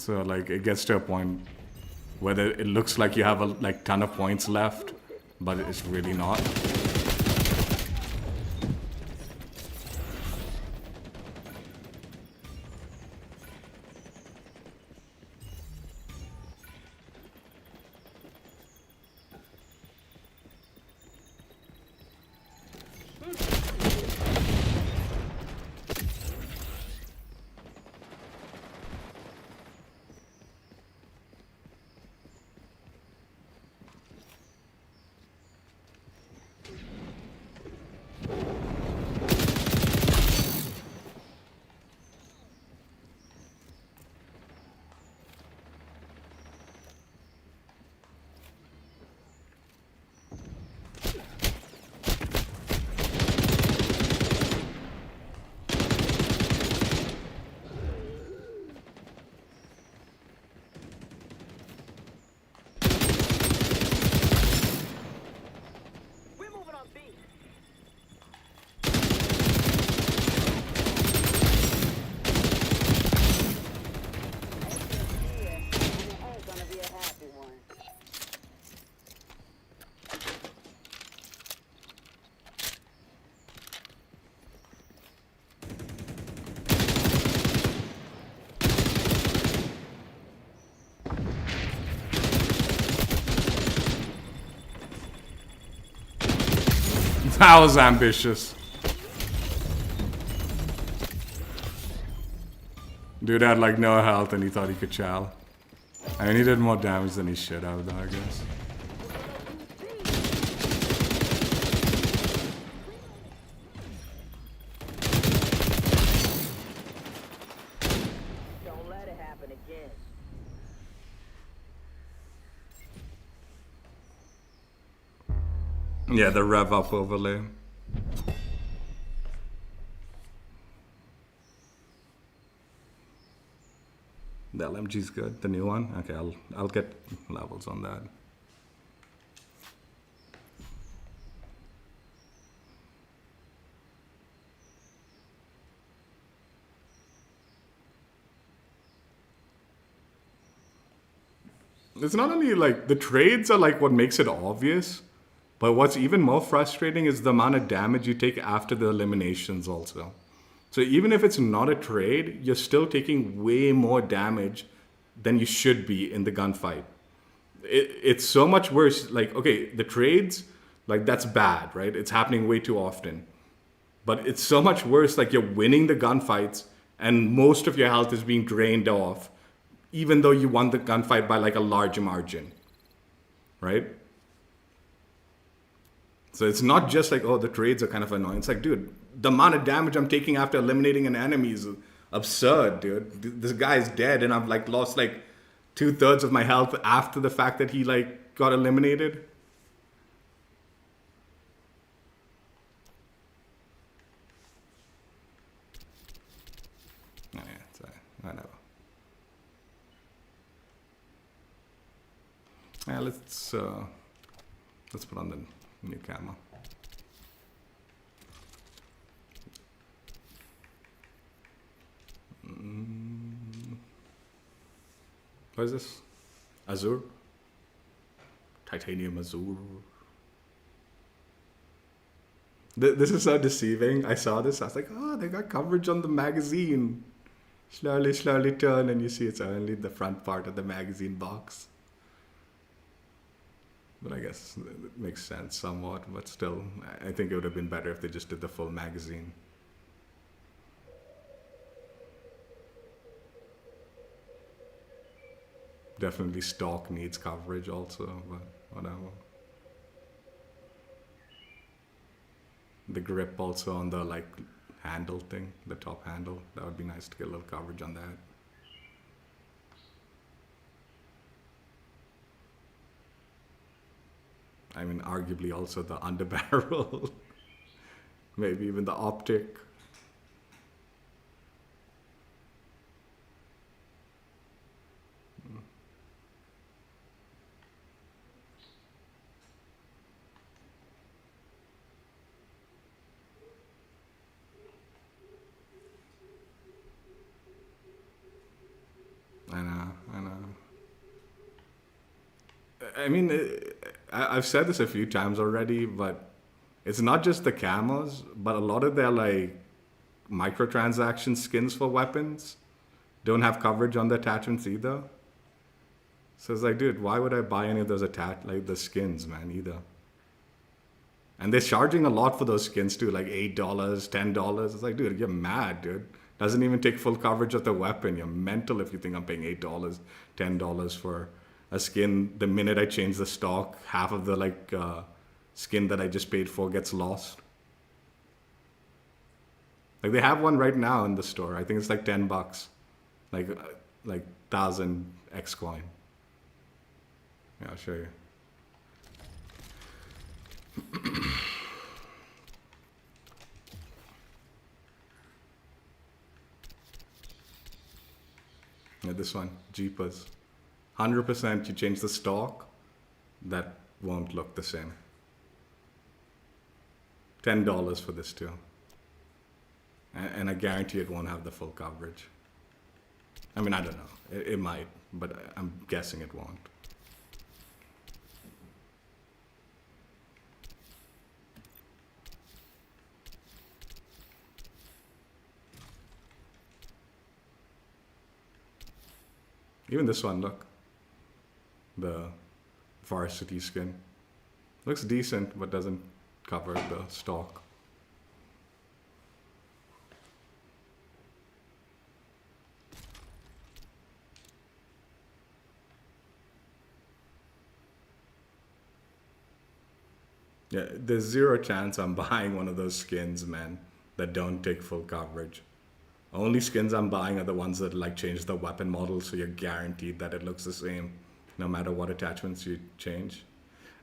so like it gets to a point whether it looks like you have a like ton of points left, but it's really not. We're moving on B. Ain't gonna be a happy one. That was ambitious. Dude had like no health and he thought he could chow. I mean, he did more damage than he should have, though, I guess. Don't let it happen again. Yeah, the rev up overlay. The LMG's good, the new one. Okay, I'll get levels on that. It's not only like the trades are like what makes it obvious, but what's even more frustrating is the amount of damage you take after the eliminations also. So even if it's not a trade, you're still taking way more damage than you should be in the gunfight. It's so much worse. Like, okay, the trades, like that's bad, right? It's happening way too often. But it's so much worse, like you're winning the gunfights and most of your health is being drained off, even though you won the gunfight by like a large margin, right? So it's not just like, oh, the trades are kind of annoying. It's like, dude, the amount of damage I'm taking after eliminating an enemy is absurd, dude. This guy is dead and I've like lost like 2/3 of my health after the fact that he like got eliminated. Oh, yeah, it's whatever. Yeah, let's put on the new camo. What is this? Azure? Titanium Azure. This is so deceiving. I saw this. I was like, oh, they got coverage on the magazine. Slowly turn and you see it's only the front part of the magazine box. But I guess it makes sense somewhat. But still, I think it would have been better if they just did the full magazine. Definitely stock needs coverage also, but whatever. The grip also on the like handle thing, the top handle. That would be nice to get a little coverage on that. I mean, arguably also the underbarrel. Maybe even the optic. I know, I know. I mean, I've said this a few times already, but it's not just the camos, but a lot of their like microtransaction skins for weapons don't have coverage on the attachments either. So it's like, dude, why would I buy any of those like the skins, man, either? And they're charging a lot for those skins too, like $8, $10. It's like, dude, you're mad, dude. Doesn't even take full coverage of the weapon. You're mental if you think I'm paying $8, $10 for a skin. The minute I change the stock, half of the like skin that I just paid for gets lost. Like they have one right now in the store. I think it's like $10, like 1,000 X coin. Yeah, I'll show you. Yeah, this one, Jeepers. 100% you change the stock, that won't look the same. $10 for this too. And I guarantee it won't have the full coverage. I mean, I don't know. It might, but I'm guessing it won't. Even this one, look. The varsity skin. Looks decent, but doesn't cover the stock. Yeah, there's zero chance I'm buying one of those skins, man, that don't take full coverage. Only skins I'm buying are the ones that like change the weapon model, so you're guaranteed that it looks the same no matter what attachments you change.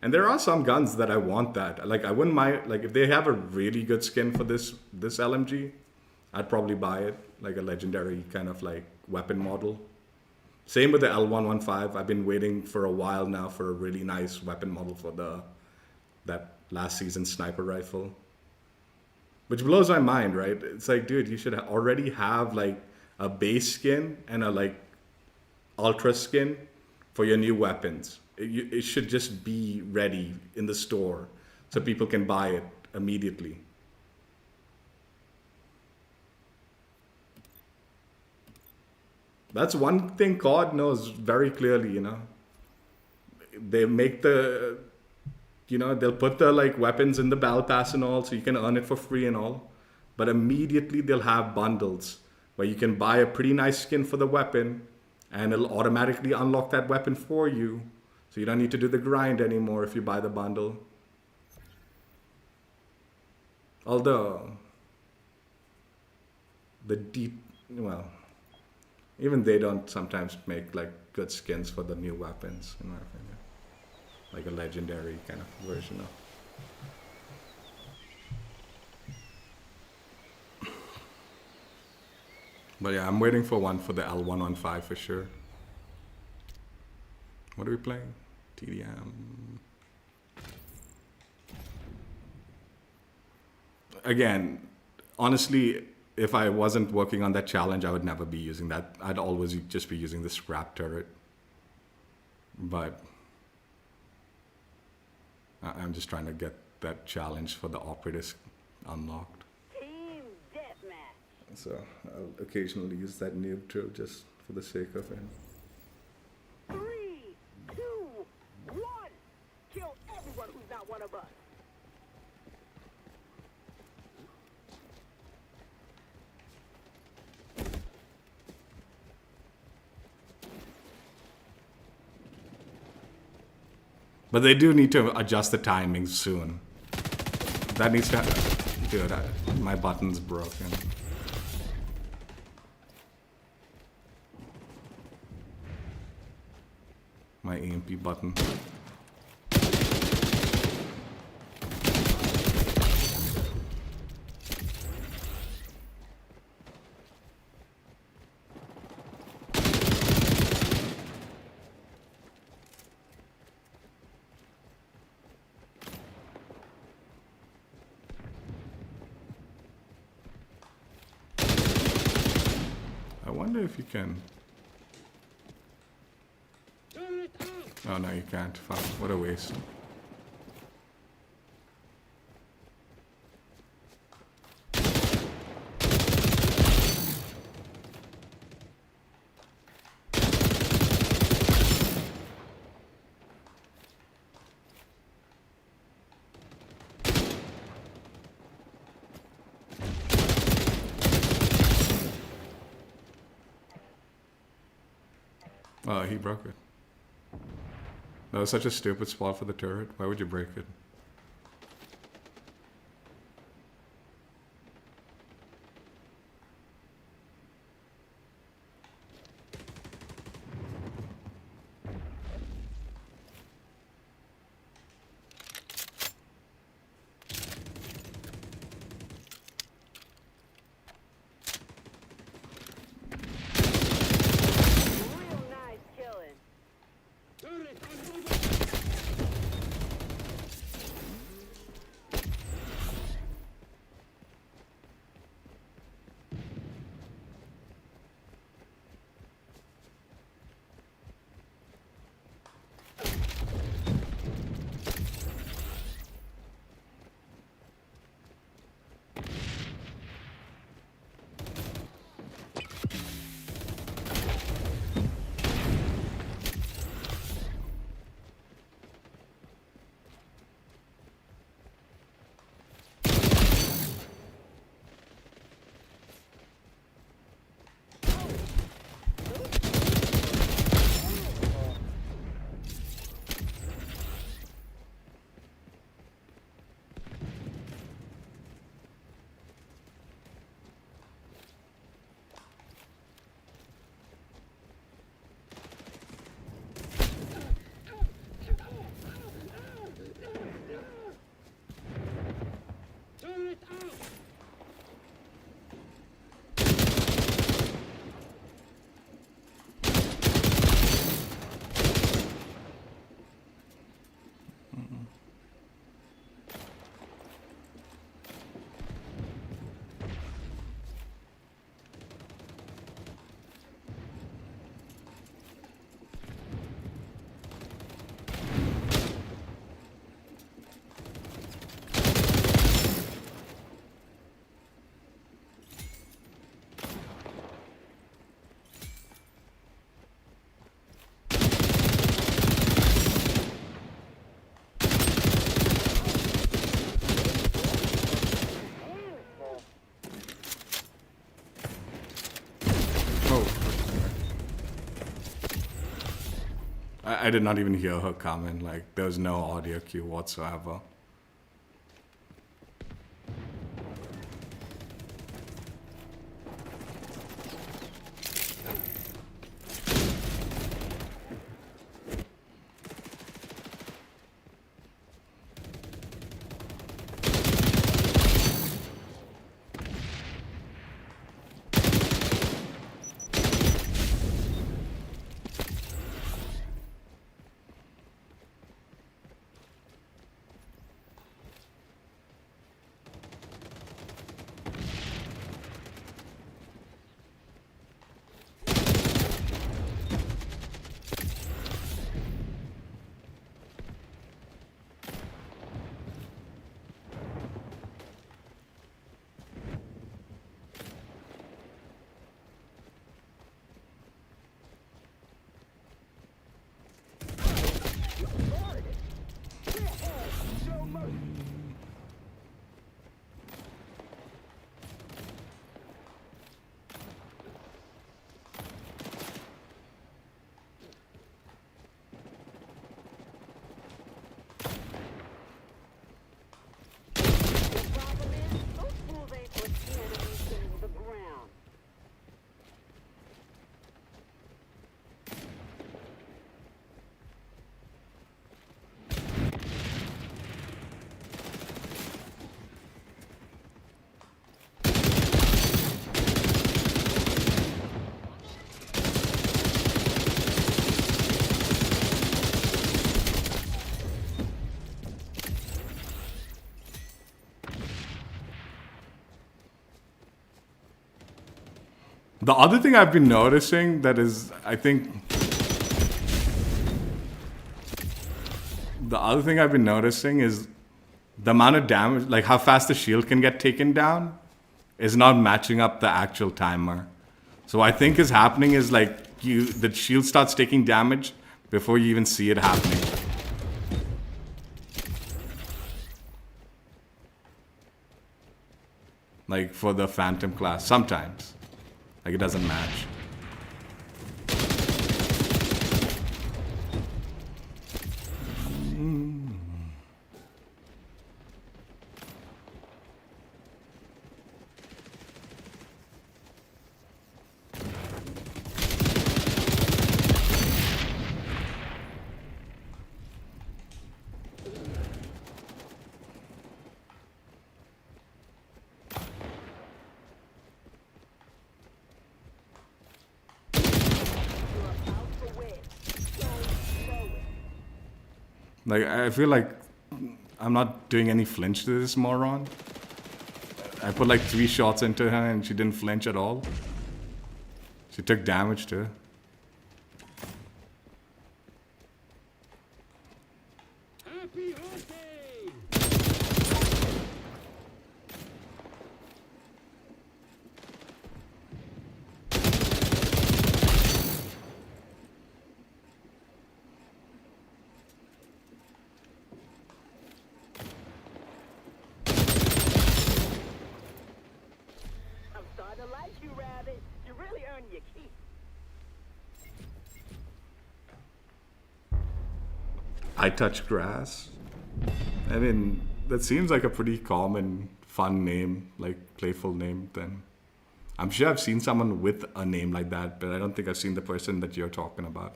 And there are some guns that I want that. Like I wouldn't mind, like if they have a really good skin for this LMG, I'd probably buy it, like a legendary kind of like weapon model. Same with the L115. I've been waiting for a while now for a really nice weapon model for that last season sniper rifle. Which blows my mind, right? It's like, dude, you should already have like a base skin and a like ultra skin for your new weapons. It should just be ready in the store so people can buy it immediately. That's one thing COD knows very clearly, you know. They make the, you know, they'll put the like weapons in the battle pass and all, so you can earn it for free and all. But immediately they'll have bundles where you can buy a pretty nice skin for the weapon and it'll automatically unlock that weapon for you. So you don't need to do the grind anymore if you buy the bundle. Although, well, even they don't sometimes make like good skins for the new weapons, in my opinion. Like a legendary kind of version of. But yeah, I'm waiting for one for the L115 for sure. What are we playing? TDM. Again, honestly, if I wasn't working on that challenge, I would never be using that. I'd always just be using the scrap turret. But I'm just trying to get that challenge for the operatives unlocked. Team deathmatch. So I'll occasionally use that noob drill just for the sake of it. 3, 2, 1. Kill everyone who's not one of us. But they do need to adjust the timing soon. That needs to happen. Dude, my button's broken. My EMP button. wonder if you can. Turret out! Oh no, you can't. Fuck, what a waste. Oh, he broke it. That was such a stupid spot for the turret. Why would you break it? Real nice killing. Turret on over! Turret out! Oh. I did not even hear her comment. Like, there was no audio cue whatsoever. The other thing I've been noticing that is, I think, the other thing I've been noticing is the amount of damage, like how fast the shield can get taken down, is not matching up the actual timer. So what I think is happening is like the shield starts taking damage before you even see it happening. Like for the Phantom class, sometimes. Like it doesn't match. Like, I feel like I'm not doing any flinch to this moron. I put like 3 shots into her and she didn't flinch at all. She took damage too. Happy hunting! I'm starting to like you, Rabbit. You really earn your keep. I touch grass. I mean, that seems like a pretty common, fun name, like playful name then. I'm sure I've seen someone with a name like that, but I don't think I've seen the person that you're talking about.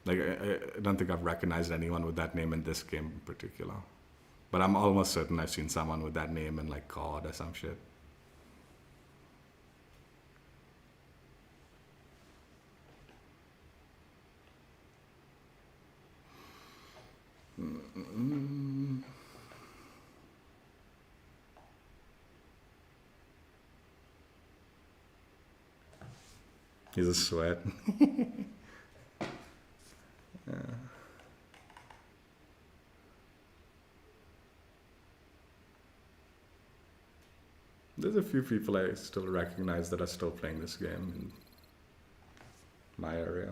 Like, I don't think I've recognized anyone with that name in this game in particular. But I'm almost certain I've seen someone with that name in like COD or some shit. He's a sweat. Yeah. There's a few people I still recognize that are still playing this game in my area.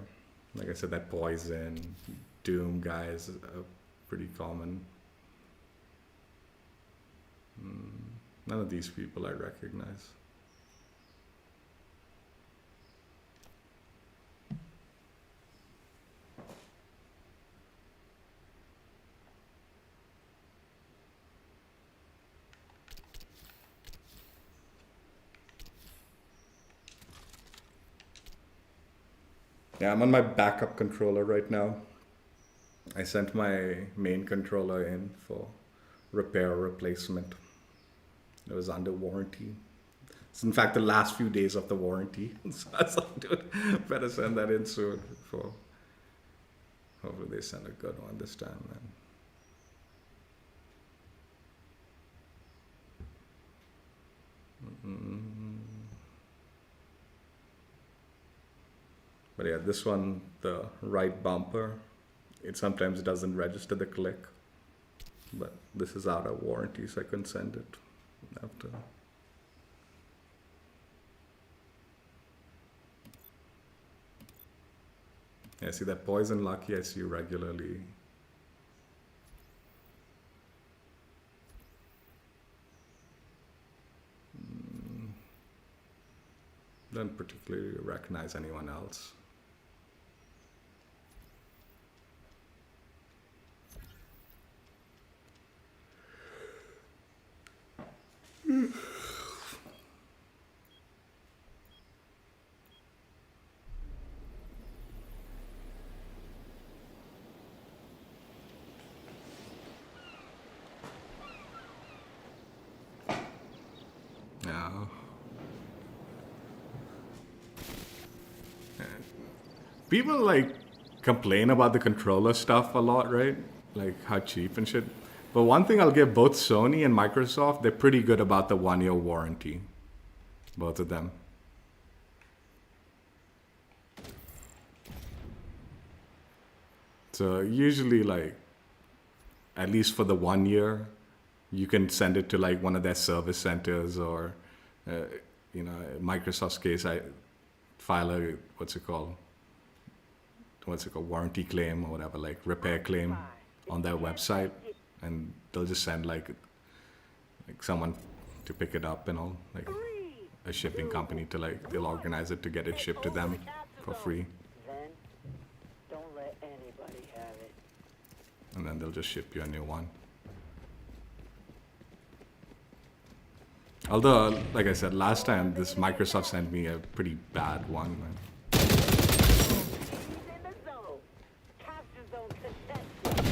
Like I said, that Poison, Doom guys are pretty common. None of these people I recognize. Yeah, I'm on my backup controller right now. I sent my main controller in for repair or replacement. It was under warranty. It's in fact the last few days of the warranty. So I was like, dude, better send that in soon before. Hopefully they send a good one this time, man. But yeah, this one, the right bumper, it sometimes doesn't register the click. But this is out of warranty, so I couldn't send it after. Yeah, see that Poison Lucky I see regularly. Don't particularly recognize anyone else. Yeah. People like complain about the controller stuff a lot, right? Like how cheap and shit. But one thing I'll give both Sony and Microsoft, they're pretty good about the 1-year warranty. Both of them. So usually, like, at least for the 1 year, you can send it to like one of their service centers, or you know, in Microsoft's case, I file a what's it called, warranty claim or whatever, like repair claim on their website, and they'll just send like someone to pick it up, and all, like a shipping company to, like, they'll organize it to get it shipped to them for free, Then, don't let anybody have it. and then they'll just ship you a new one. Although, like I said last time, this Microsoft sent me a pretty bad one, man. He's in the zone. Capture zone contested.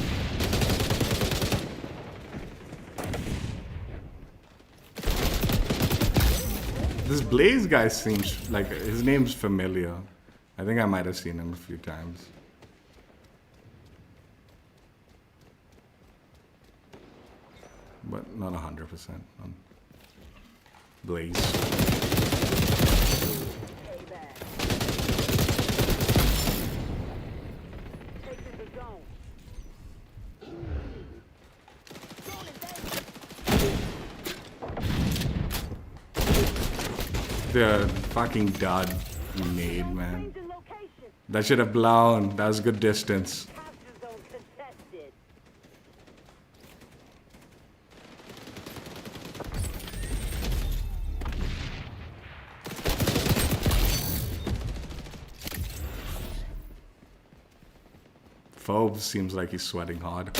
This Blaze guy seems like his name's familiar. I think I might have seen him a few times. But not 100% on Blaze. Payback. Taking the zone. Zone invaded. The fucking dud he made, man. Changing location. That should have blown. That was good distance. Capture zone contested. Phobes seems like he's sweating hard.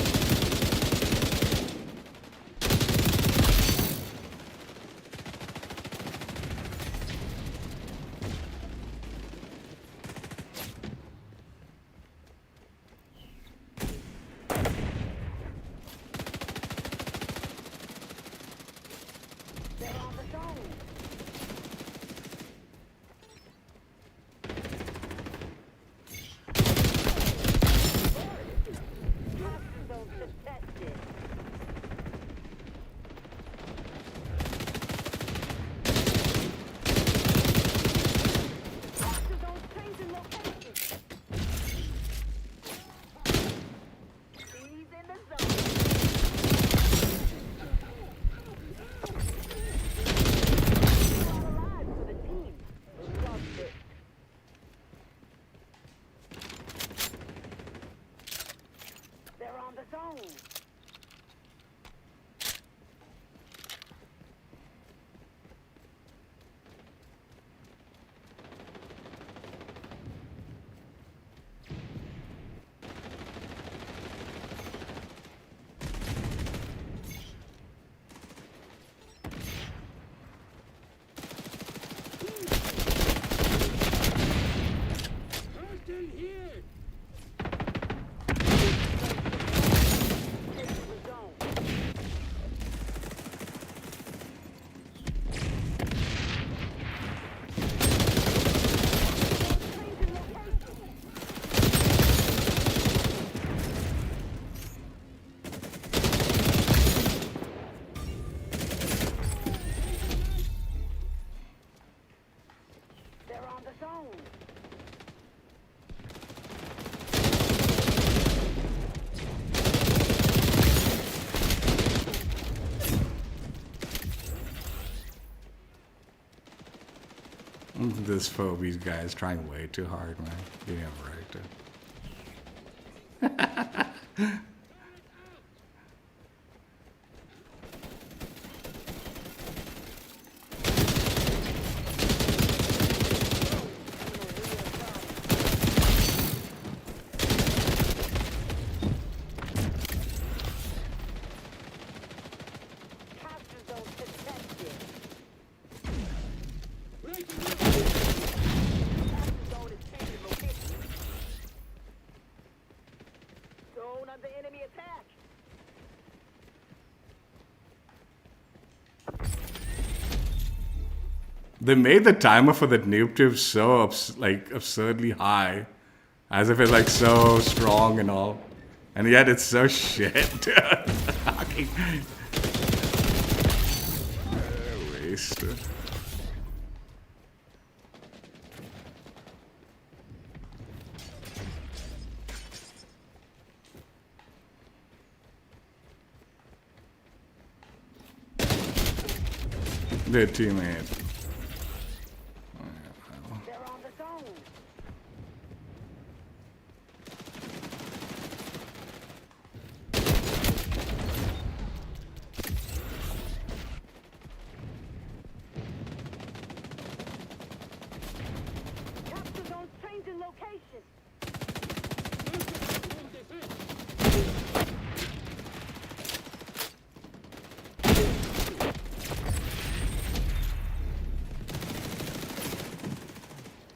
They're on the zone. Capture zone contested. Capture zone changing location. He's in the zone. All alive for the team. Loved it. They're on the zone. Hostile here! Taking the zone. Changing location. They're on the zone. This Phobies guy is trying way too hard, man. You have right to. Capture zone contested. Breaking Capture zone is changing location. Zone under enemy attack. They made the timer for the noob tube so absurdly high, as if it's like so strong and all, and yet it's so shit. Fucking waste. Their teammate. They're on the zone. Capture zone's changing location. Home defense.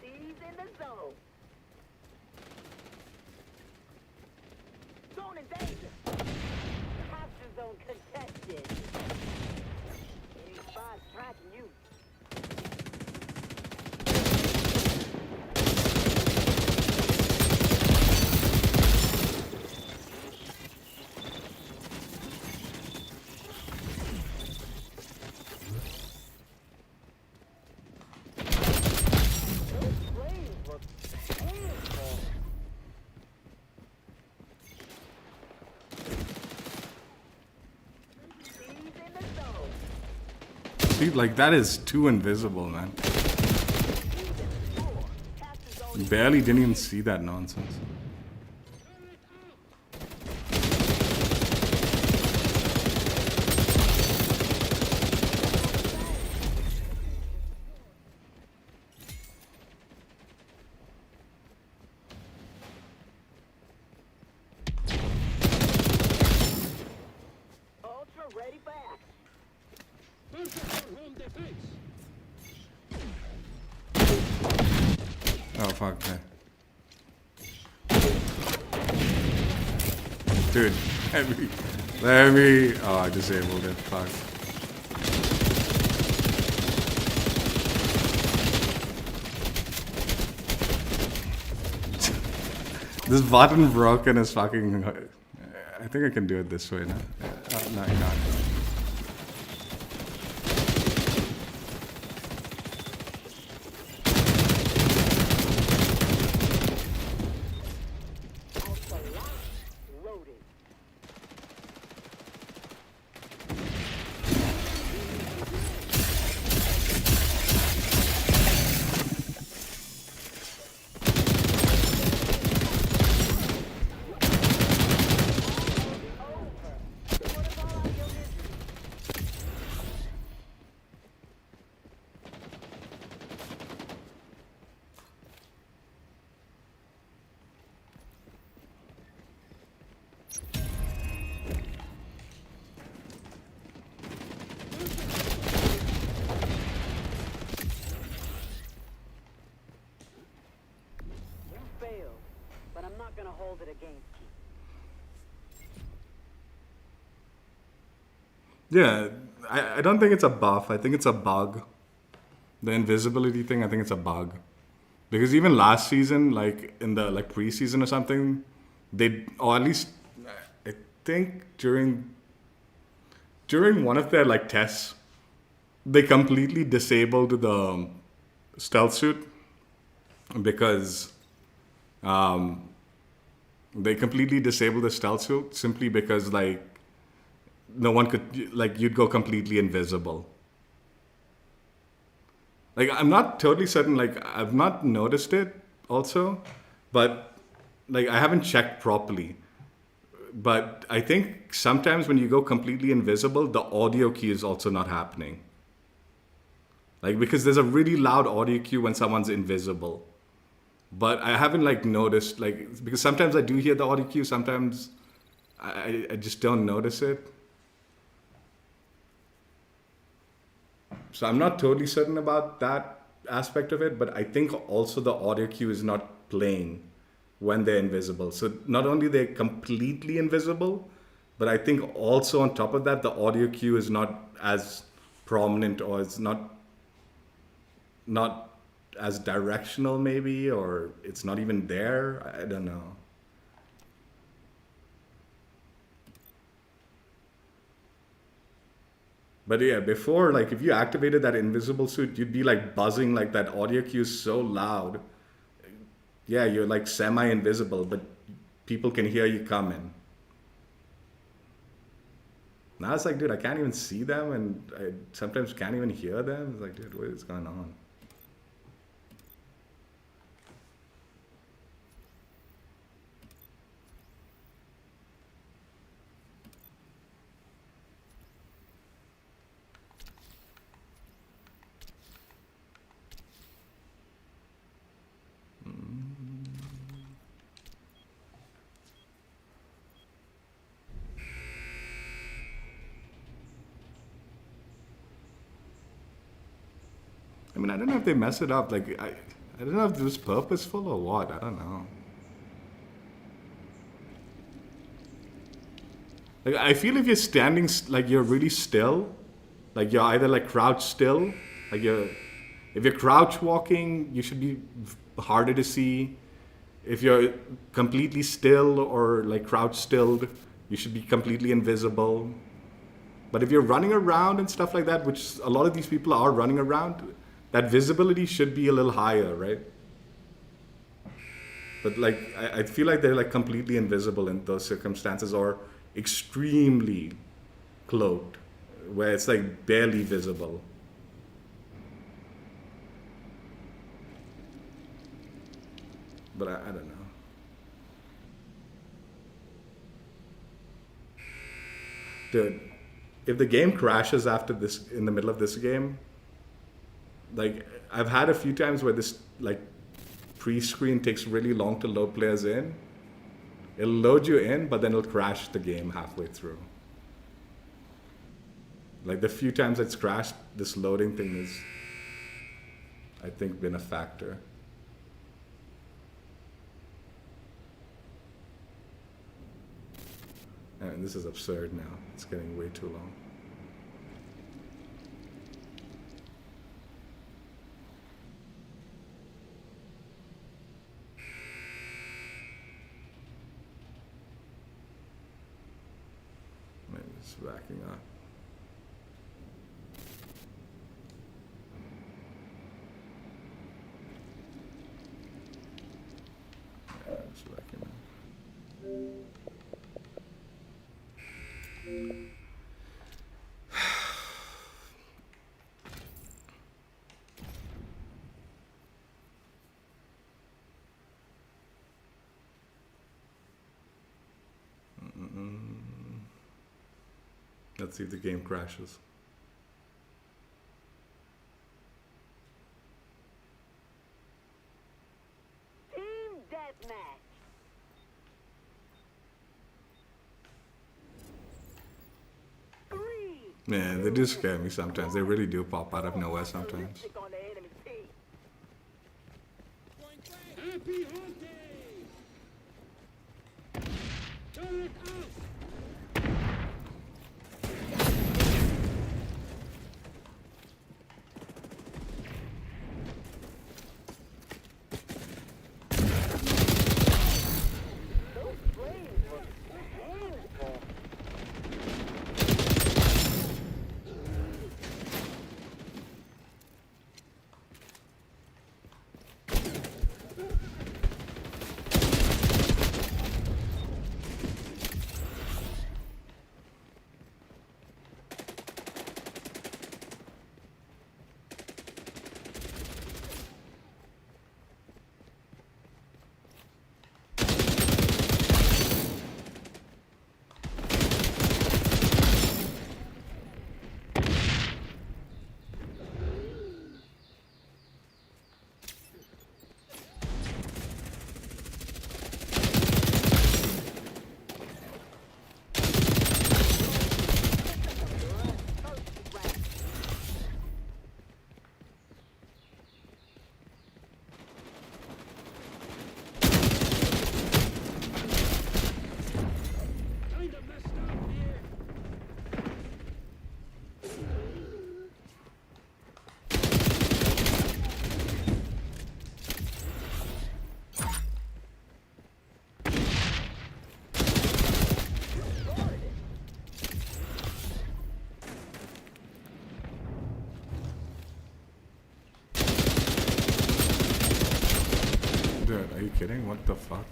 He's in the zone. Zone in danger. Capture zone contested. Any spies tracking you. Those flames look painful. He's in the zone. See, like that is too invisible, man. Capture zone Barely didn't even see that nonsense. ultra ready back. Focus on home defense. Oh fuck that. Dude, let me. Oh, I disabled it. Fuck. This button broken is fucking. I think I can do it this way now. No, you're not. Ultra locked, loaded. You failed, but I'm not gonna hold it against you. Yeah, I don't think it's a buff. I think it's a bug. The invisibility thing, I think it's a bug. Because even last season, like in the like preseason or something, they, or at least I think during one of their like tests, they completely disabled the stealth suit because they completely disabled the stealth suit simply because like no one could, like you'd go completely invisible. Like I'm not totally certain, like I've not noticed it also, but like I haven't checked properly. But I think sometimes when you go completely invisible, the audio key is also not happening. Like because there's a really loud audio cue when someone's invisible. But I haven't like noticed, like because sometimes I do hear the audio cue, sometimes I just don't notice it. So I'm not totally certain about that aspect of it, but I think also the audio cue is not playing when they're invisible. So not only they're completely invisible, but I think also on top of that, the audio cue is not as prominent or it's not as directional maybe, or it's not even there. I don't know. But yeah, before, like if you activated that invisible suit, you'd be like buzzing, like that audio cue is so loud. Yeah, you're like semi-invisible, but people can hear you coming. Now it's like, dude, I can't even see them, and I sometimes can't even hear them. It's like, dude, what is going on? I mean, I don't know if they mess it up. Like, I don't know if this is purposeful or what. I don't know. Like, I feel if you're standing, like, you're really still, like, you're either, like, crouched still, like, if you're crouch walking, you should be harder to see. If you're completely still or, like, crouch stilled, you should be completely invisible. But if you're running around and stuff like that, which a lot of these people are running around, that visibility should be a little higher, right? But like, I feel like they're like completely invisible in those circumstances, or extremely cloaked, where it's like barely visible. But I don't know. Dude, if the game crashes after this, in the middle of this game, like, I've had a few times where this, like, pre-screen takes really long to load players in. It'll load you in, but then it'll crash the game halfway through. Like, the few times it's crashed, this loading thing has, I think, been a factor. And this is absurd now. It's getting way too long. It's backing up. Yeah, it's backing up. Let's see if the game crashes. Team deathmatch. Yeah, they do scare me sometimes. They really do pop out of nowhere sometimes. On the enemy team. Happy hunting! Turret out! Those flames were painful. Kinda messed up here. Dude, are you kidding? What the fuck?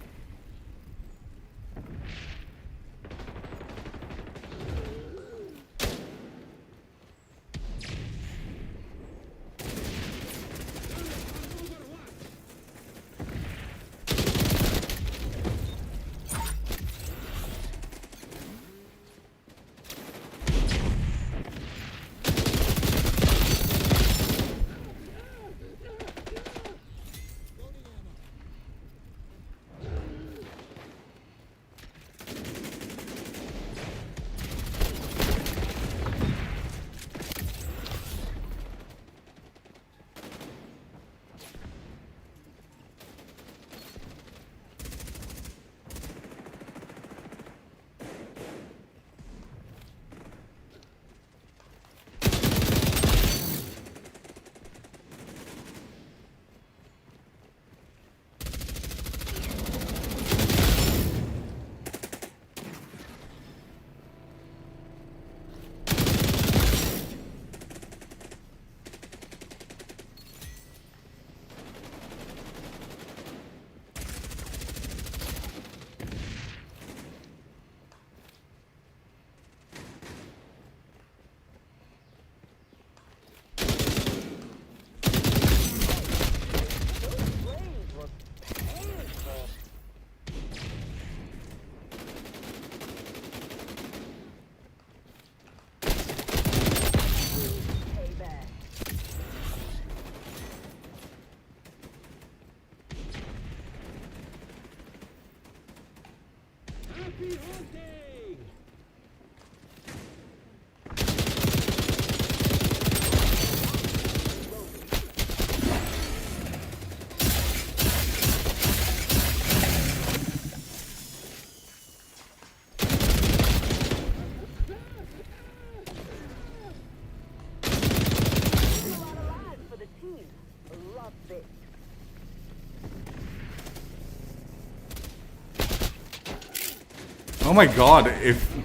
Happy hunting! A lot of lives for the team. Love it. Oh my god, Person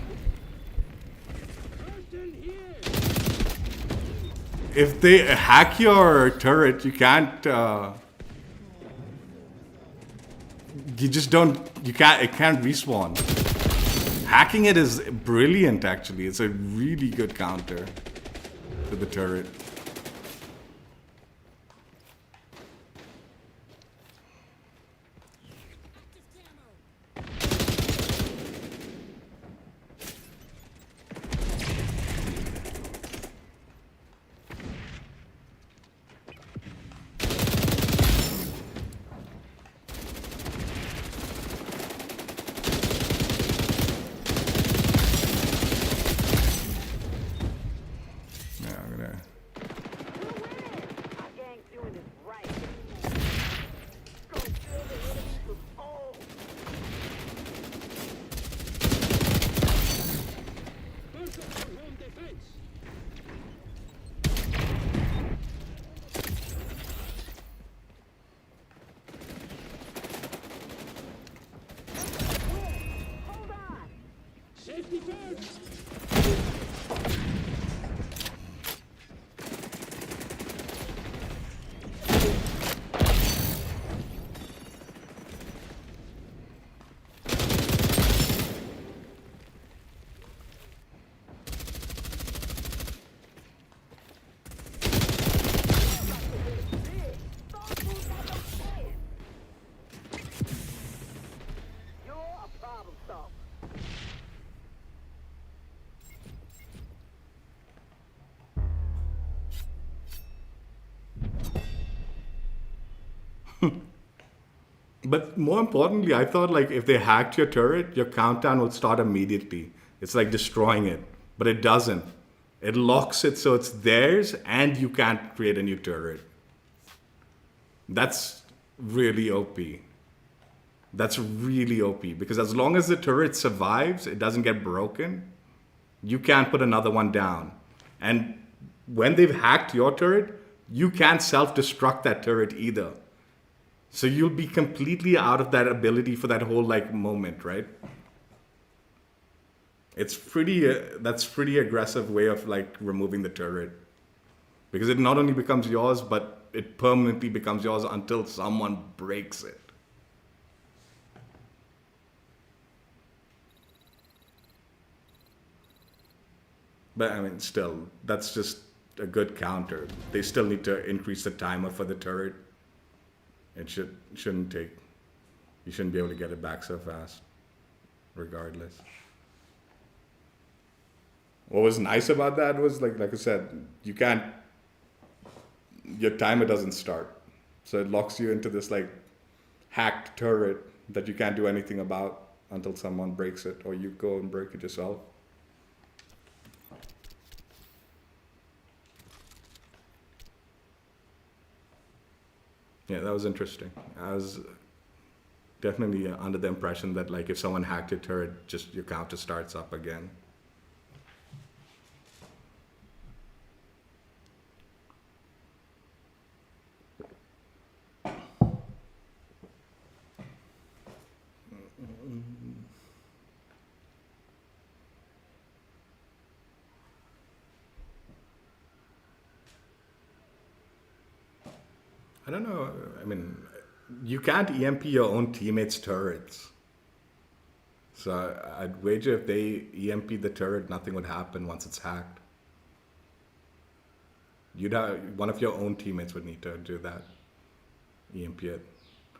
here! if they hack your turret, you can't you just don't it can't respawn. Hacking it is brilliant actually. It's a really good counter to the turret. Yeah, I'm gonna Our gang's doing this right. Go fill the enemies with all. Person for home defense! Hold on. Safety first! You're a problem solver. But more importantly, I thought like if they hacked your turret, your countdown would start immediately. It's like destroying it, but it doesn't. It locks it so it's theirs and you can't create a new turret. That's really OP. That's really OP because as long as the turret survives, it doesn't get broken, you can't put another one down. And when they've hacked your turret, you can't self-destruct that turret either. So you'll be completely out of that ability for that whole like moment, right? It's pretty. That's pretty aggressive way of like removing the turret, because it not only becomes yours, but it permanently becomes yours until someone breaks it. But I mean, still, that's just a good counter. They still need to increase the timer for the turret. It shouldn't take. You shouldn't be able to get it back so fast, regardless. What was nice about that was like I said, you can't. Your timer doesn't start, so it locks you into this like hacked turret that you can't do anything about until someone breaks it or you go and break it yourself. Yeah, that was interesting. I was definitely under the impression that like if someone hacked your turret, just your counter starts up again. I don't know. I mean, you can't EMP your own teammates' turrets. So I'd wager if they EMP the turret, nothing would happen once it's hacked. You'd have one of your own teammates would need to do that. EMP it.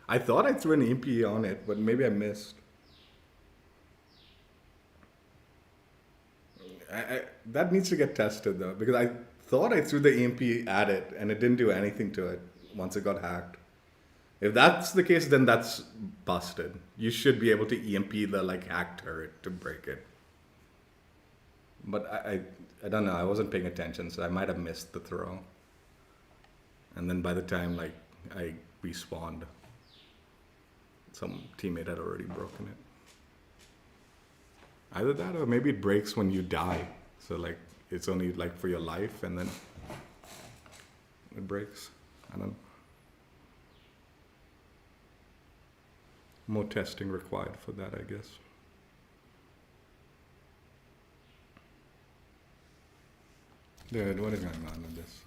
I thought I threw an EMP on it, but maybe I missed. That needs to get tested though, because I thought I threw the EMP at it and it didn't do anything to it once it got hacked. If that's the case, then that's busted. You should be able to EMP the like hack turret to break it. But I don't know. I wasn't paying attention, so I might have missed the throw. And then by the time like I respawned, some teammate had already broken it. Either that, or maybe it breaks when you die. So like it's only like for your life, and then it breaks. I don't know. More testing required for that, I guess. Dude, what is going on with this?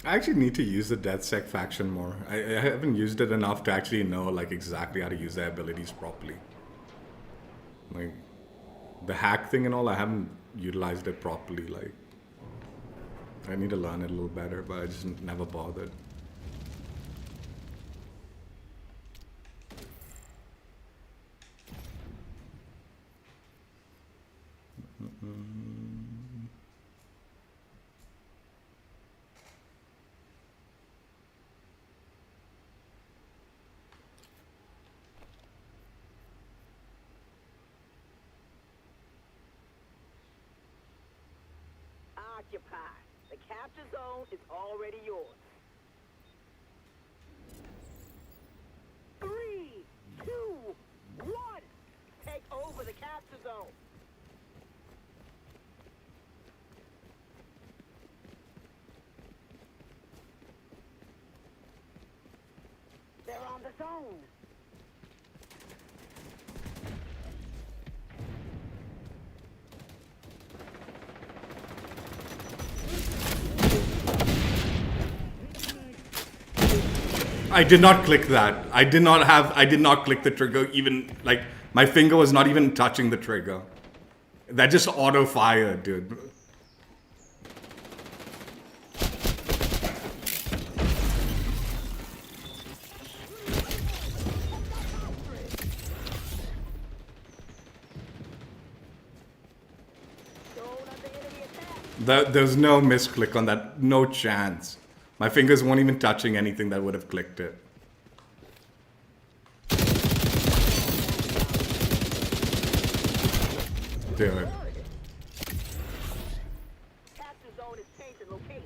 I actually need to use the DeathSec faction more. I haven't used it enough to actually know like exactly how to use their abilities properly. Like the hack thing and all, I haven't utilized it properly. Like I need to learn it a little better, but I just never bothered. Occupy. The capture zone is already yours. 3, 2, 1. Take over the capture zone. They're on the zone. I did not click that. I did not click the trigger even, like, my finger was not even touching the trigger. That just auto-fired, dude. There's no misclick on that. No chance. My fingers weren't even touching anything that would have clicked it. Dude. Capture zone is changing location.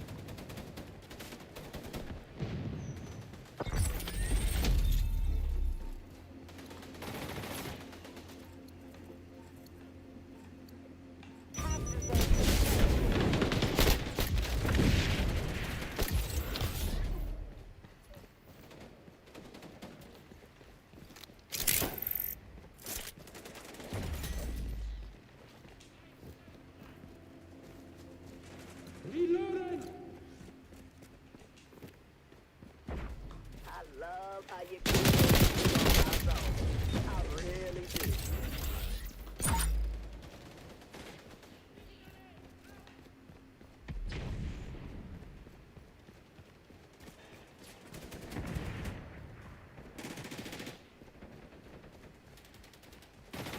Reloading! I love how you keep it on my zone. I really do.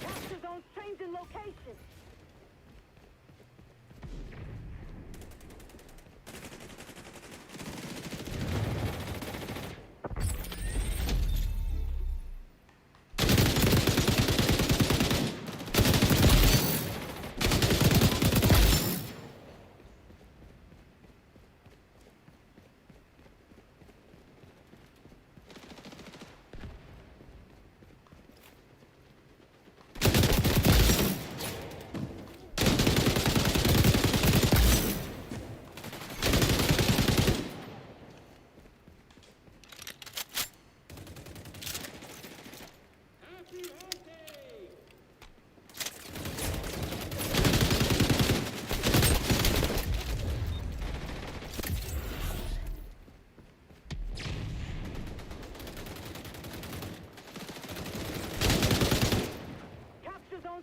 Capture zone's changing location.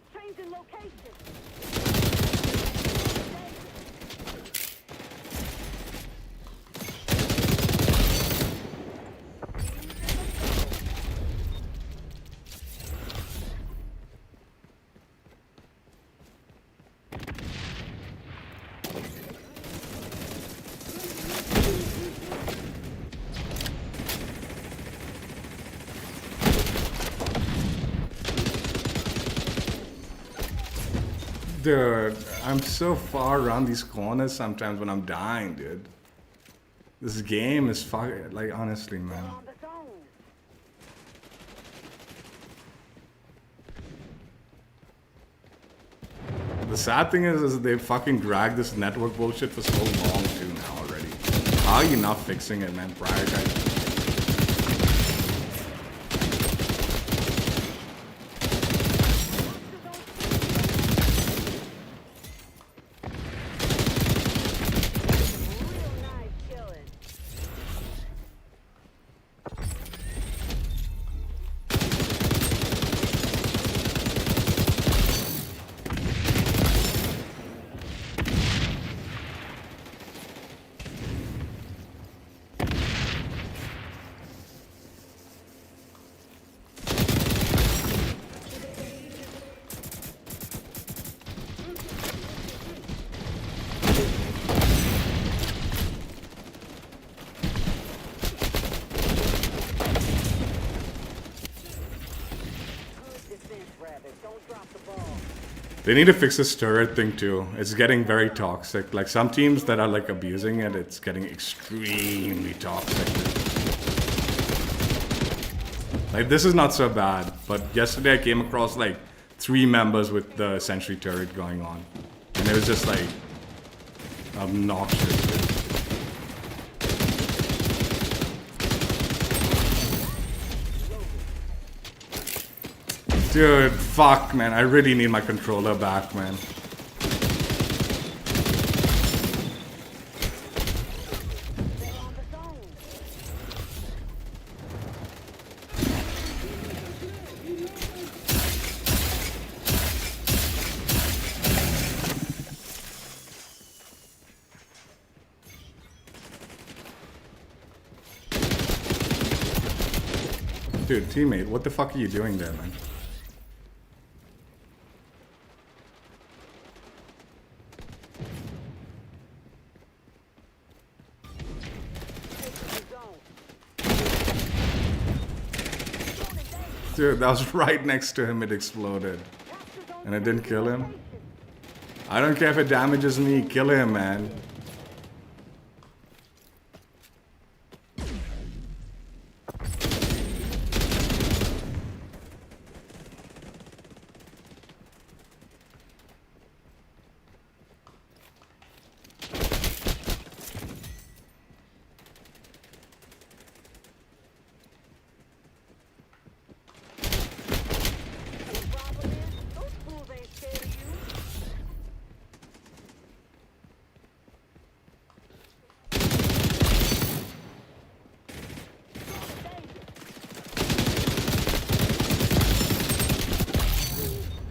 zone's changing location. Dude, I'm so far around these corners sometimes when I'm dying, dude. This game is fucking, like, honestly, man. On the zone. The sad thing is they fucking dragged this network bullshit for so long too now already. How are you not fixing it, man? Prioritize. Real nice killing. Good defense, Rabbit. Don't drop the ball. They need to fix this turret thing too. It's getting very toxic. Like some teams that are like abusing it, it's getting extremely toxic. Like this is not so bad, but yesterday I came across like 3 members with the sentry turret going on. And it was just like obnoxious. Dude, fuck, man. I really need my controller back, man. They're on the zone. Dude, teammate, what the fuck are you doing there, man? Dude, that was right next to him, it exploded. And it didn't kill him? I don't care if it damages me, kill him, man. Those fools ain't scared of you.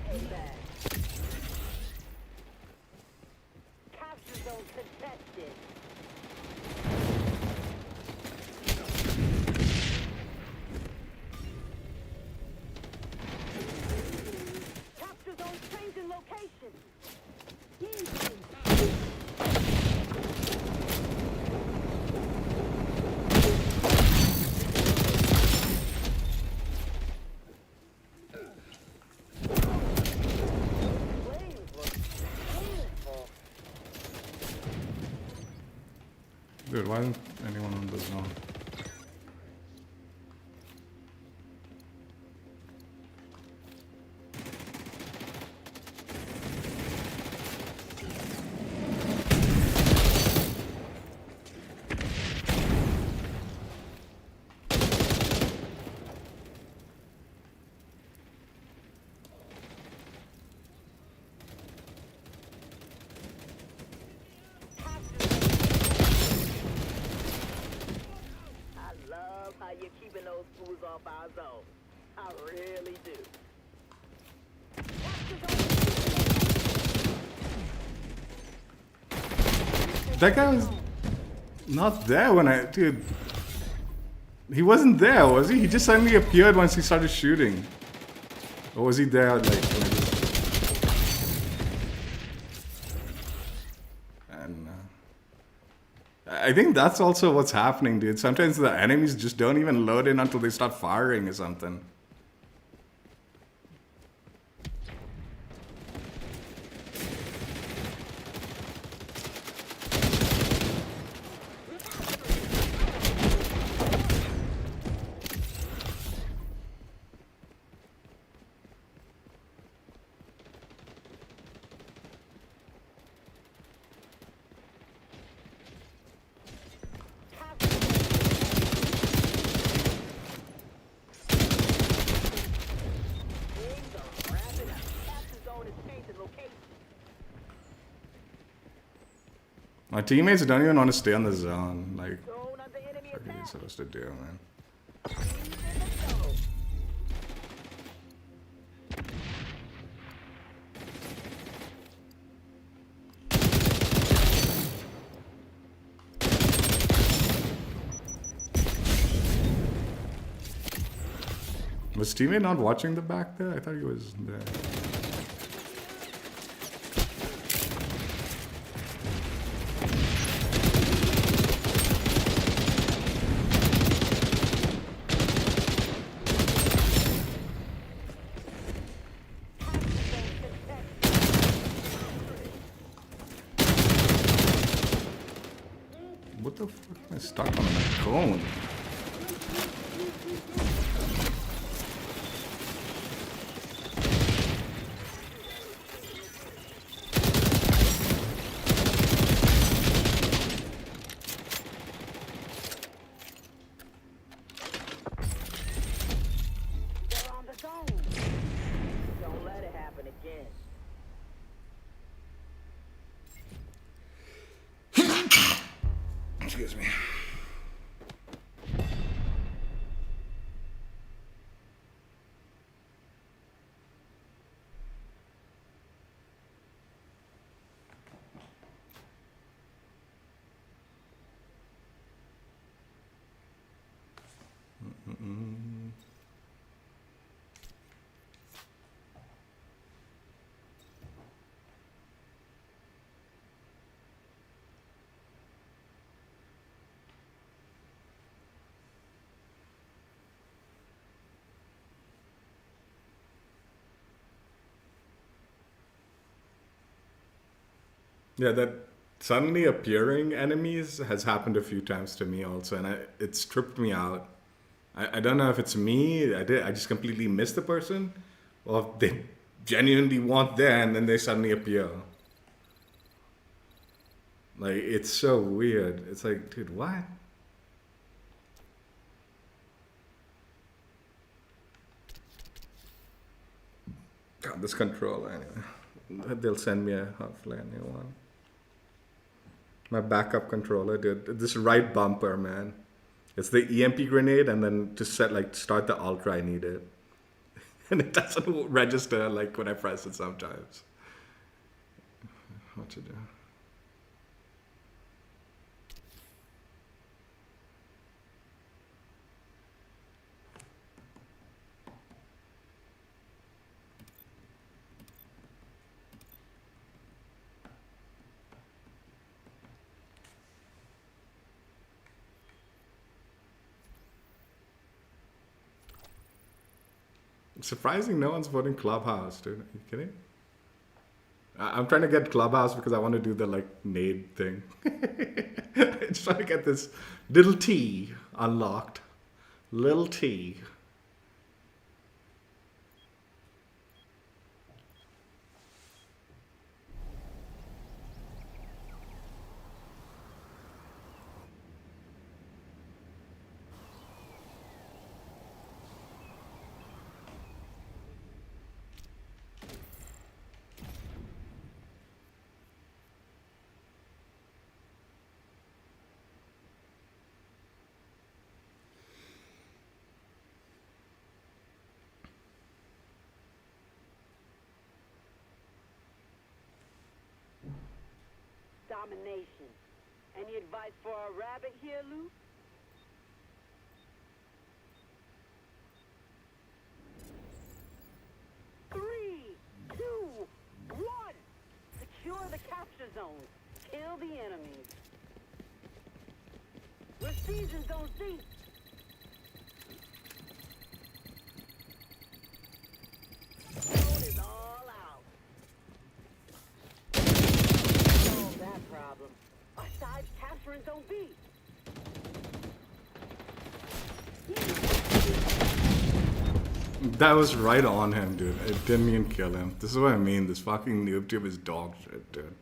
Payback. Capture zone contested. Capture zone changing location. Flames look painful. Dude, why isn't anyone on the zone? I love how you're keeping those fools off our zone. I really do. Capture That guy was not there when I... Dude. He wasn't there, was he? He just suddenly appeared once he started shooting. Or was he there, like... when I just... And... I think that's also what's happening, dude. Sometimes the enemies just don't even load in until they start firing or something. My teammates don't even want to stay on the zone. Like, what are you supposed to do, man? Was teammate not watching the back there? I thought he was there. What the fuck am I stuck on my cone? They're on the zone. Don't let it happen again. Excuse me. Yeah, that suddenly appearing enemies has happened a few times to me also, and it's tripped me out. I don't know if it's me, I just completely missed the person, or if they genuinely want there and then they suddenly appear. Like, it's so weird. It's like, dude, what? God, this controller, anyway. They'll send me a hopefully a new one. My backup controller, dude. This right bumper, man. It's the EMP grenade, and then to start the ultra, I need it. And it doesn't register like when I press it sometimes. What to do? Surprising no one's voting Clubhouse, dude. Are you kidding? I'm trying to get Clubhouse because I want to do the like nade thing. I'm just trying to get this little T unlocked. Little T. Domination. Any advice for our rabbit here, Lou? Three, two, one. Secure the capture zone. Kill the enemies. We're seasoned Zone C. Zone is all out. Solve that problem. Our side's capturing Zone B. That was right on him, dude. It didn't even kill him. This is what I mean. This fucking noob tube is dog shit, dude.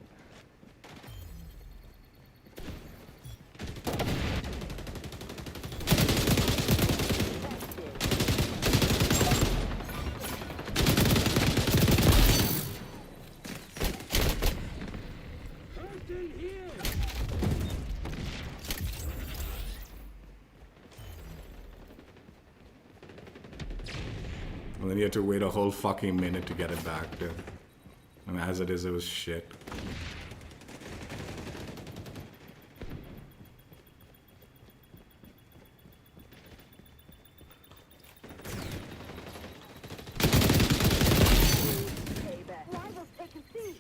Curtain here! And then you had to wait a whole fucking minute to get it back, dude. And as it is, it was shit. Payback. Rivals taking C.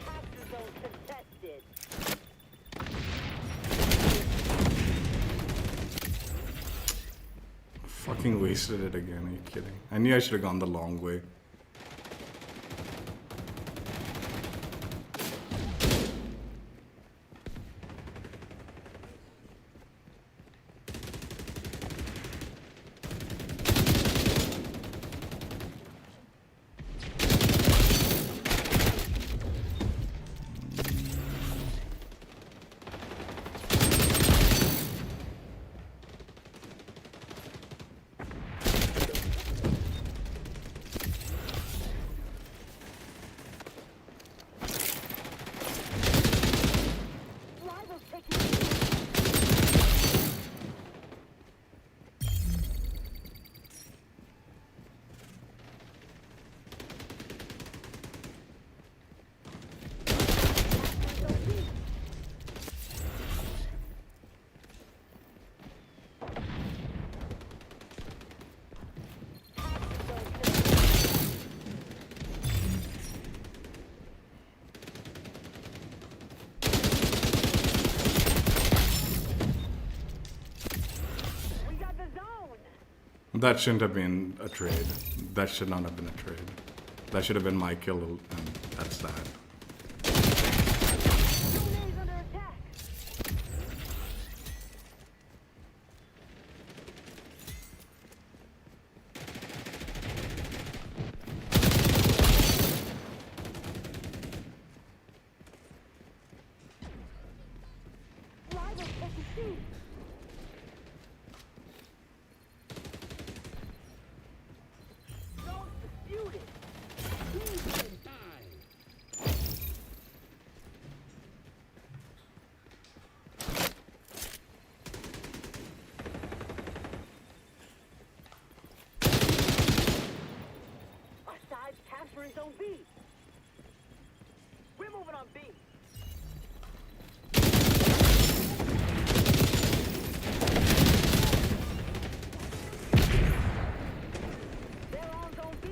Capture zone contested. Fucking wasted it again, are you kidding? I knew I should have gone the long way. Rivals taking C. Zone B. Capture zone contested. We got the zone. That shouldn't have been a trade. That should not have been a trade. That should have been my kill, and that's that. Zone A is under attack. Rivals taking C. Zone disputed. Freezing time! Our side's capturing Zone B. We're moving on B. They're on Zone B.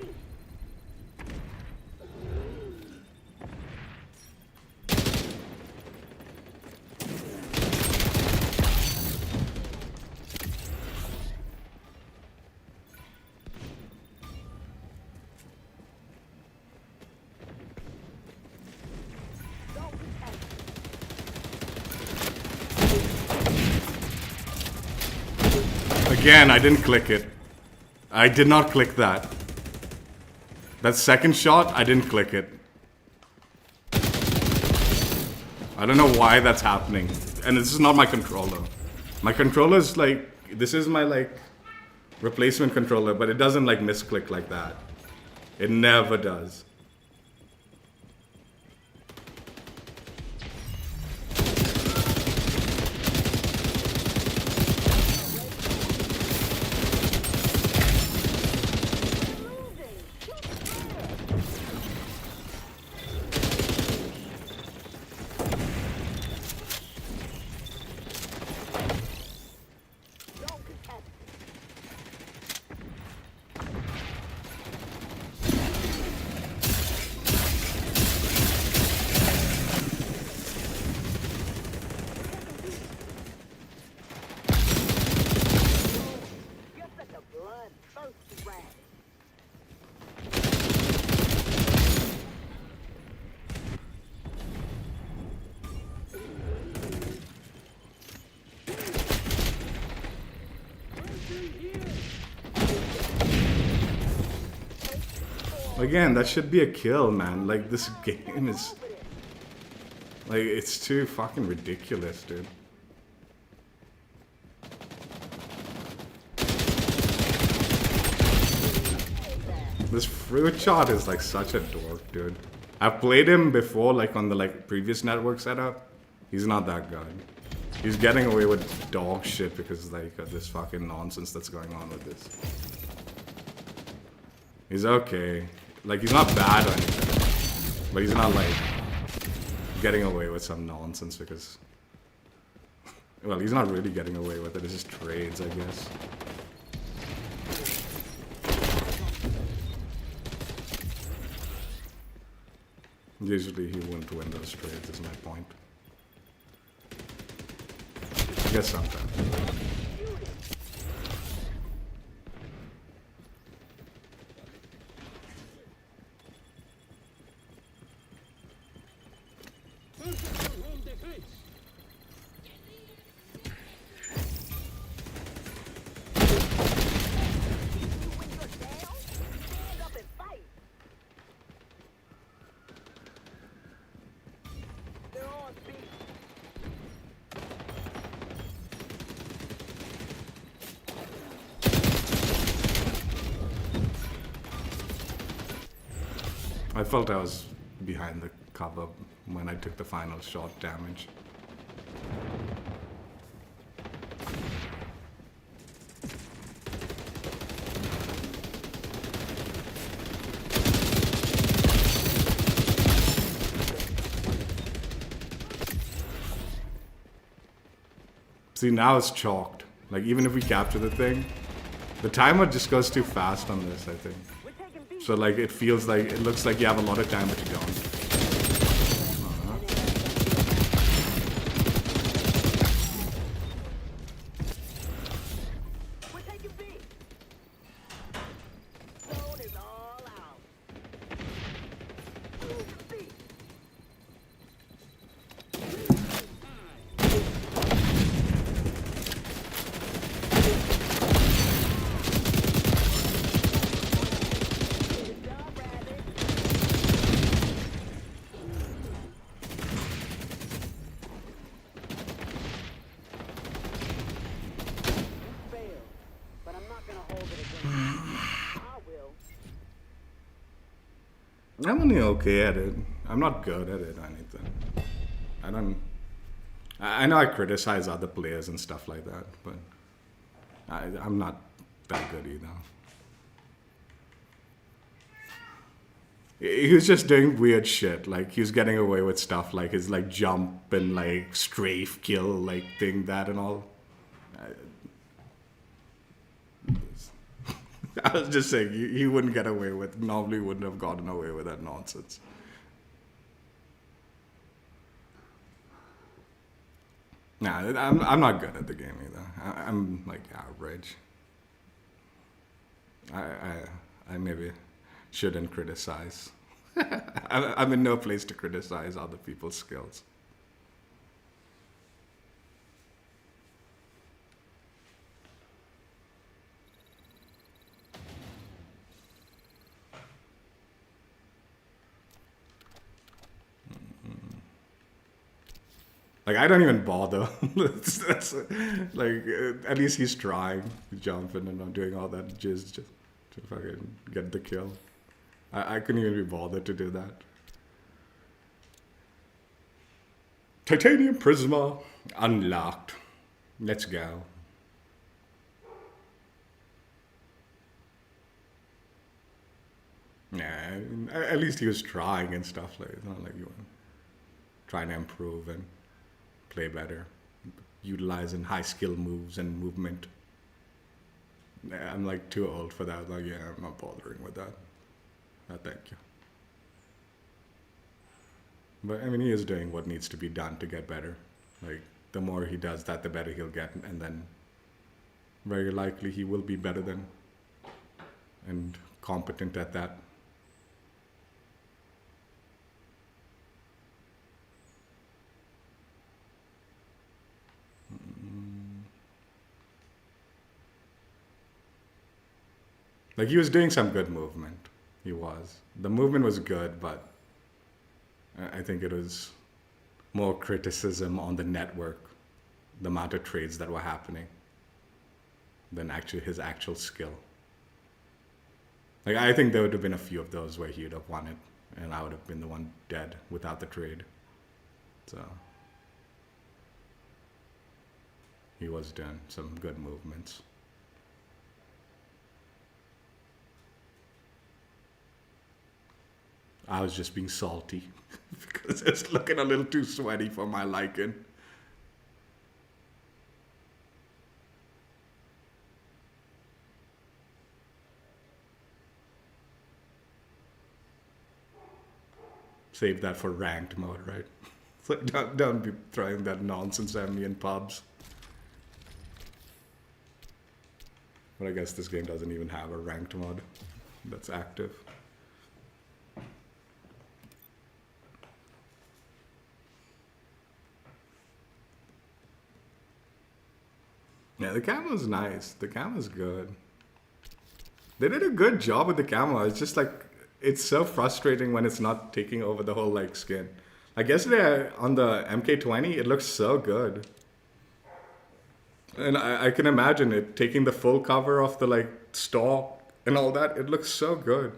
Zone contested. Again, I didn't click it. I did not click that. That second shot, I didn't click it. I don't know why that's happening. And this is not my controller. My controller is like, this is my like replacement controller, but it doesn't like misclick like that. It never does. You're such a bloodthirsty rat. Again, that should be a kill, man. Like, this game is... Like, it's too fucking ridiculous, dude. This fruit shot is like such a dork, dude. I've played him before, like on the like previous network setup. He's not that good. He's getting away with dog shit because like of this fucking nonsense that's going on with this. He's okay. Like he's not bad or anything, but he's not like getting away with some nonsense because, well, he's not really getting away with it. It's just trades, I guess. Usually he wouldn't win those trades, is my point. I guess sometimes. Home defense. When you're down, stand up and fight. They're on beat. I felt I was behind the cover when I took the final shot damage. See, now it's chalked. Like, even if we capture the thing, the timer just goes too fast on this, I think. We're taking beat. So, like, it feels like, it looks like you have a lot of time, but you don't. We're taking beat. Zone is all out. Beat. Good job, Rabbit. You failed, but I'm not gonna hold it against you. I will. I'm only okay at it. I'm not good at it or anything. I don't... I know I criticize other players and stuff like that, but I'm not that good either. He was just doing weird shit. Like, he was getting away with stuff like his, like, jump and, like, strafe kill, like, thing, that and all. I was just saying, he wouldn't get away with, normally wouldn't have gotten away with that nonsense. Nah, I'm not good at the game either. I'm like average. I maybe shouldn't criticize. I'm in no place to criticize other people's skills. Like, I don't even bother. That's like, at least he's trying, jumping and not doing all that jizz just to fucking get the kill. I couldn't even be bothered to do that. Titanium Prisma unlocked. Let's go. Yeah, at least he was trying and stuff. Like, it's not like you were trying to improve and play better, utilizing high skill moves and movement. Yeah, I'm like too old for that. Like, yeah, I'm not bothering with that. No, thank you. But I mean, he is doing what needs to be done to get better. Like, the more he does that, the better he'll get, and then very likely he will be better than and competent at that. Like, he was doing some good movement. He was. The movement was good, but I think it was more criticism on the network, the amount of trades that were happening, than actually his actual skill. Like, I think there would have been a few of those where he would have won it, and I would have been the one dead without the trade. So he was doing some good movements. I was just being salty because it's looking a little too sweaty for my liking. Save that for ranked mode, right? So don't be throwing that nonsense at me in pubs. But I guess this game doesn't even have a ranked mode that's active. Yeah, the camo's nice. The camo's good. They did a good job with the camo. It's just like, it's so frustrating when it's not taking over the whole like skin. Like yesterday on the MK20, it looks so good. And I can imagine it taking the full cover off the like stalk and all that. It looks so good.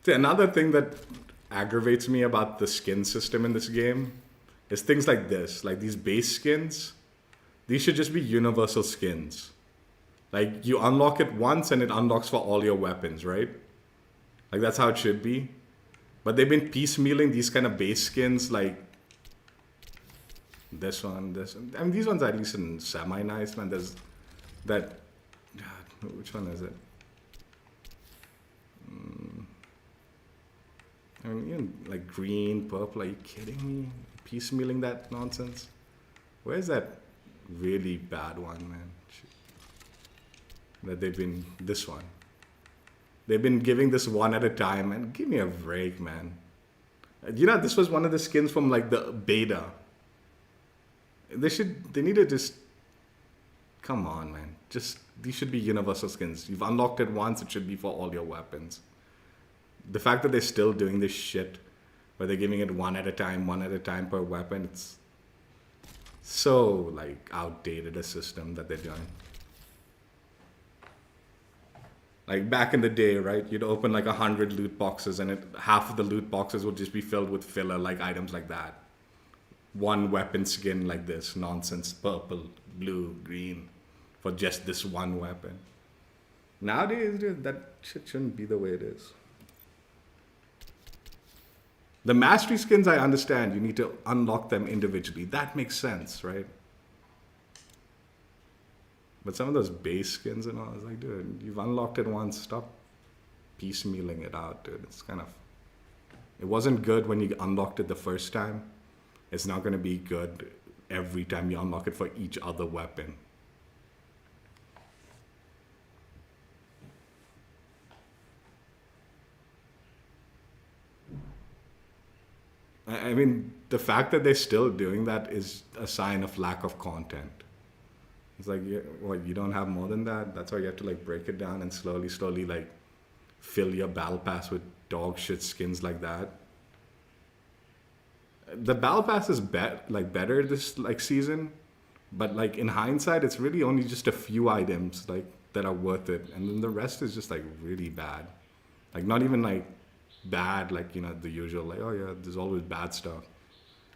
See, another thing that aggravates me about the skin system in this game is things like this, like these base skins. These should just be universal skins. Like, you unlock it once and it unlocks for all your weapons, right? Like, that's how it should be. But they've been piecemealing these kind of base skins, like this one, this. I mean, these ones are at least semi-nice, man. There's that. God, which one is it? I mean, even like green, purple, are you kidding me? Piecemealing that nonsense? Where's that really bad one, man? That they've been, this one. They've been giving this one at a time, and give me a break, man. You know, this was one of the skins from like the beta. They need to just, come on, man. Just, these should be universal skins. You've unlocked it once, it should be for all your weapons. The fact that they're still doing this shit, where they're giving it one at a time per weapon, it's so like outdated a system that they're doing. Like back in the day, right? You'd open like 100 loot boxes, and half of the loot boxes would just be filled with filler, like items like that. One weapon skin like this nonsense, purple, blue, green, for just this one weapon. Nowadays, dude, that shit shouldn't be the way it is. The mastery skins, I understand. You need to unlock them individually. That makes sense, right? But some of those base skins and all, I was like, dude, you've unlocked it once. Stop piecemealing it out, dude. It's kind of... It wasn't good when you unlocked it the first time. It's not going to be good every time you unlock it for each other weapon. I mean, the fact that they're still doing that is a sign of lack of content. It's like, what, you don't have more than that? That's why you have to like break it down and slowly like fill your battle pass with dog shit skins like that. The battle pass is better this like season, but like in hindsight, it's really only just a few items like that are worth it, and then the rest is just like really bad. Like not even like bad, like, you know, the usual like, oh yeah, there's always bad stuff.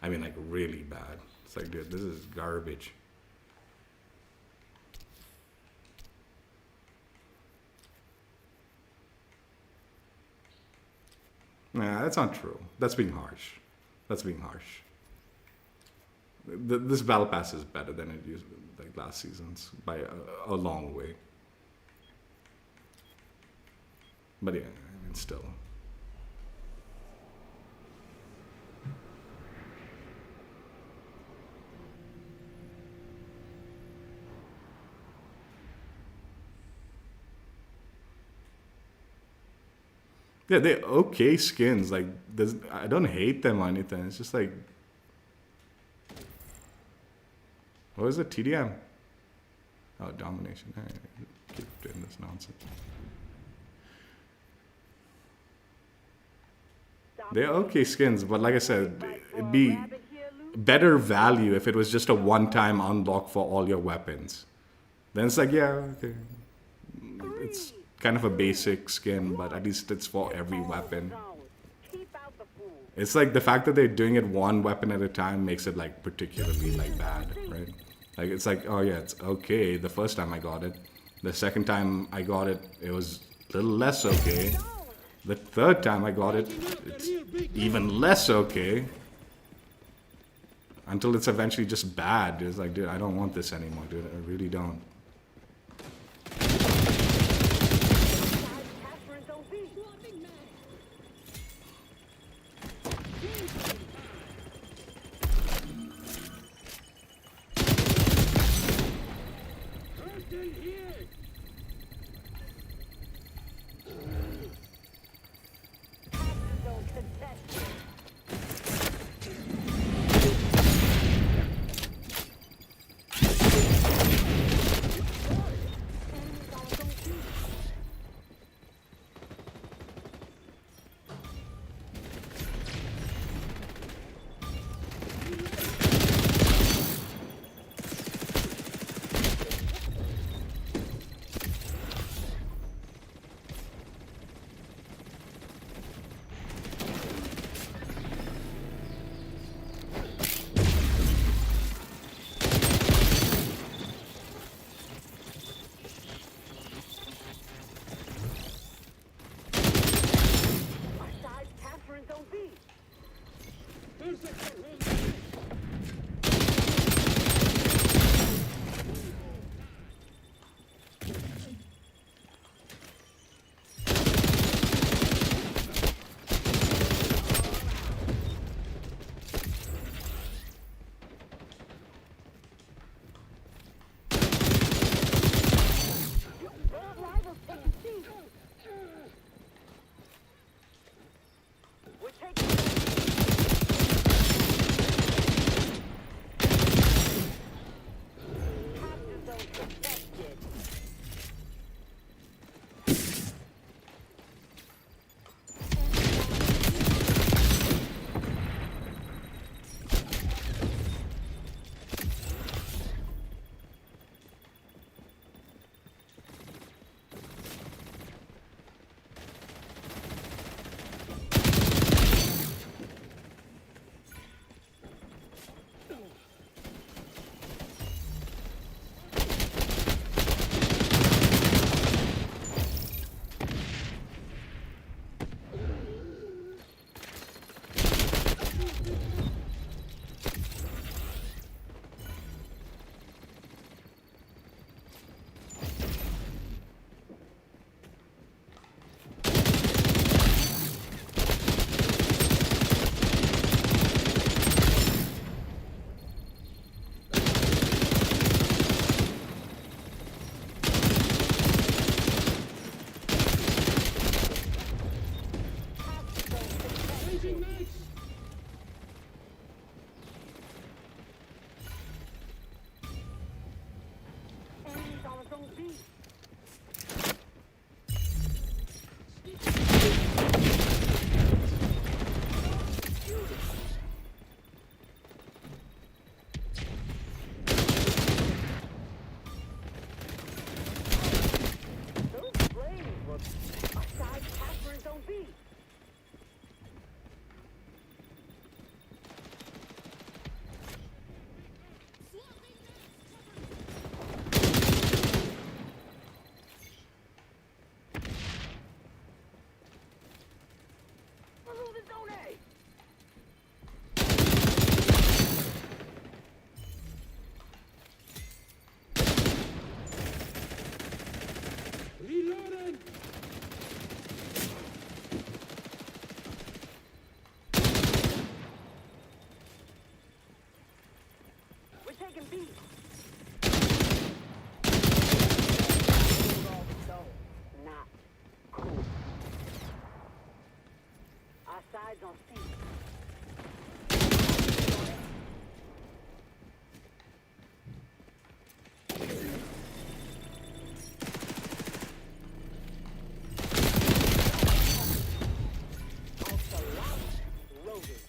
I mean like really bad. It's like, dude, this is garbage. Nah, that's not true. That's being harsh. That's being harsh. This battle pass is better than it used like last season's by a long way. But yeah, I mean, still. Yeah, they're okay skins. Like, I don't hate them or anything. It's just like, what was it? TDM? Oh, domination. I keep doing this nonsense. They're okay skins, but like I said, it'd be better value if it was just a one-time unlock for all your weapons. Then it's like, yeah, okay. It's kind of a basic skin, but at least it's for every weapon. It's like the fact that they're doing it one weapon at a time makes it like particularly like bad, right? Like it's like, oh yeah, it's okay the first time I got it. The second time I got it, it was a little less okay. The third time I got it, it's even less okay. Until it's eventually just bad. It's like, dude, I don't want this anymore, dude. I really don't. guys gonna see. Loaded.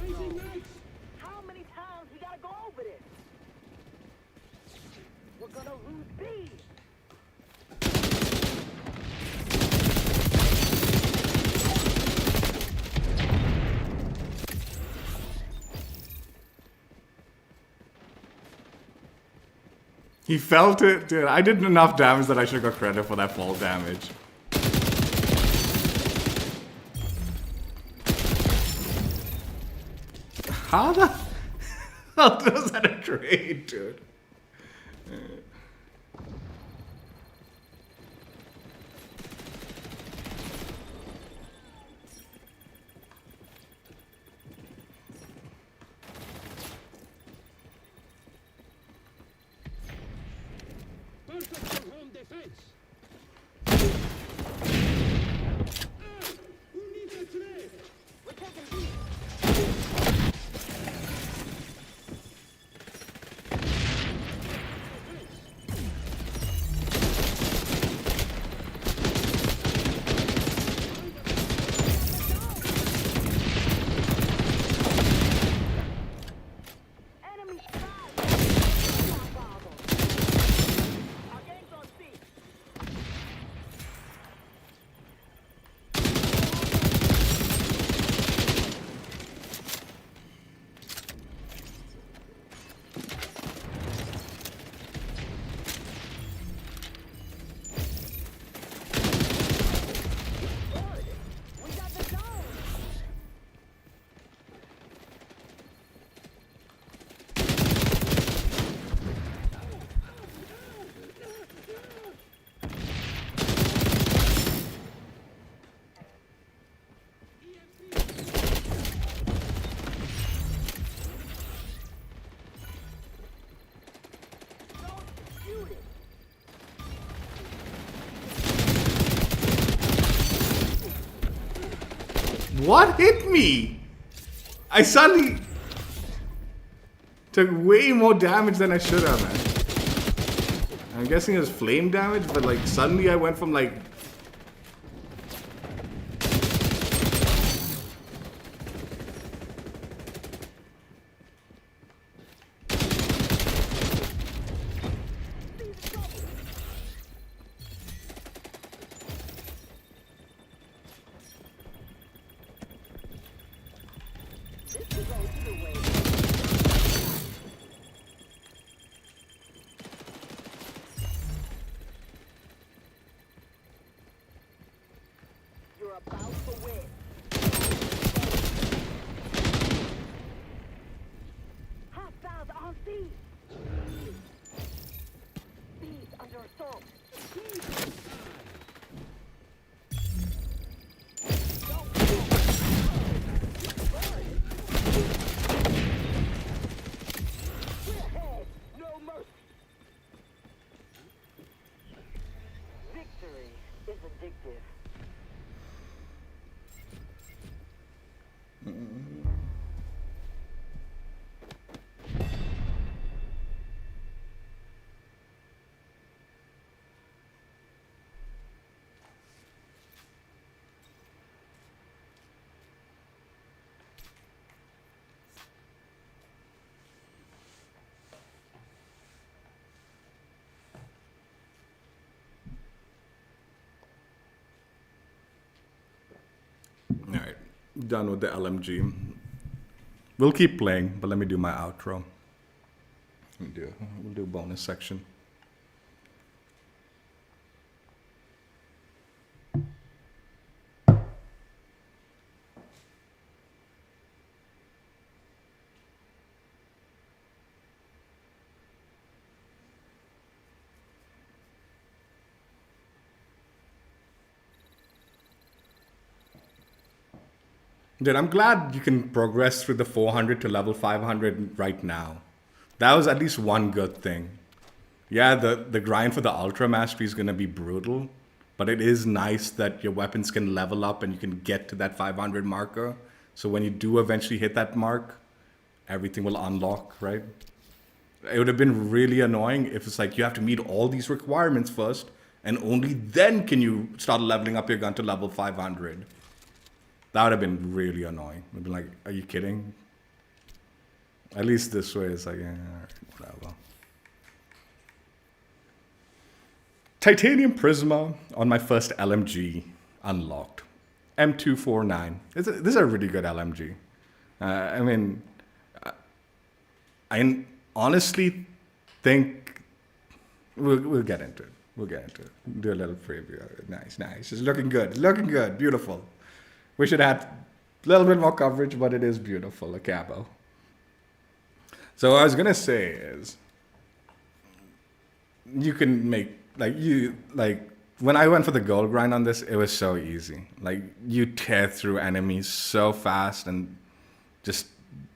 Raising knights! How many times we gotta go over this? We're gonna lose B. He felt it, dude. I did enough damage that I should have got credit for that fall damage. How the hell was that a trade, dude? Perfect for home defense! Who needs a trade? We're taking B. Enemy spotted. Our gang's on C. We got the zone. Zone disputed. What hit me? I suddenly took way more damage than I should have, man. I'm guessing it was flame damage, but like suddenly I went from like This could go either way. You're about to win. Hostiles on C. B's under assault. We're ahead. No mercy. Victory is addictive. alright, done with the LMG. We'll keep playing, but let me do my outro. We'll do bonus section. Dude, I'm glad you can progress through the 400 to level 500 right now. That was at least one good thing. Yeah, the grind for the Ultra Mastery is going to be brutal, but it is nice that your weapons can level up and you can get to that 500 marker. So when you do eventually hit that mark, everything will unlock, right? It would have been really annoying if it's like you have to meet all these requirements first, and only then can you start leveling up your gun to level 500. That would have been really annoying. I'd be like, are you kidding? At least this way, it's like, yeah, whatever. Titanium Prisma on my first LMG unlocked. M249. This is a really good LMG. I honestly think we'll get into it. We'll get into it. Do a little preview. Nice. It's looking good. Beautiful. We should have a little bit more coverage, but it is beautiful, a cabo. So what I was gonna say is, you can make when I went for the gold grind on this, it was so easy. Like you tear through enemies so fast and just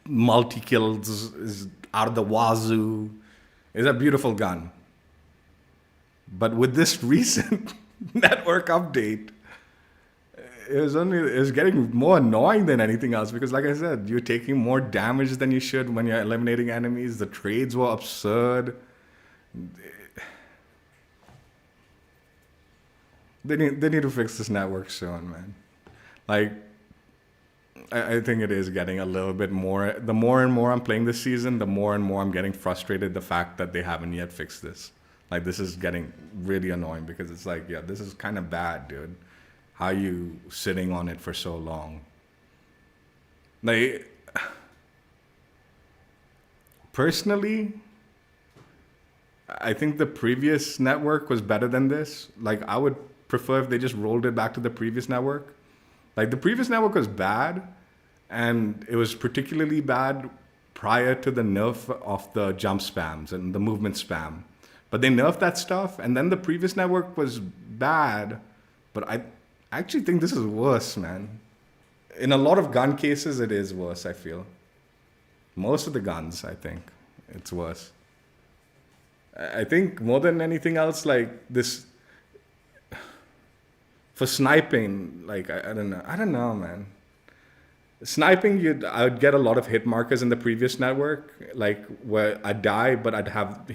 multi kills is out of the wazoo. It's a beautiful gun. But with this recent network update, it was getting more annoying than anything else because, like I said, you're taking more damage than you should when you're eliminating enemies. The trades were absurd. They need to fix this network soon, man. Like, I think it is getting a little bit more. The more and more I'm playing this season, the more and more I'm getting frustrated the fact that they haven't yet fixed this. Like, this is getting really annoying because it's like, yeah, this is kind of bad, dude. How are you sitting on it for so long? Like, personally, I think the previous network was better than this. Like, I would prefer if they just rolled it back to the previous network. Like, the previous network was bad, and it was particularly bad prior to the nerf of the jump spams and the movement spam. But they nerfed that stuff, and then the previous network was bad, but I actually think this is worse, man. In a lot of gun cases, it is worse, I feel. Most of the guns, I think, it's worse. I think more than anything else, like this, for sniping, like, I don't know, man. Sniping, I would get a lot of hit markers in the previous network, like where I'd die, but I'd have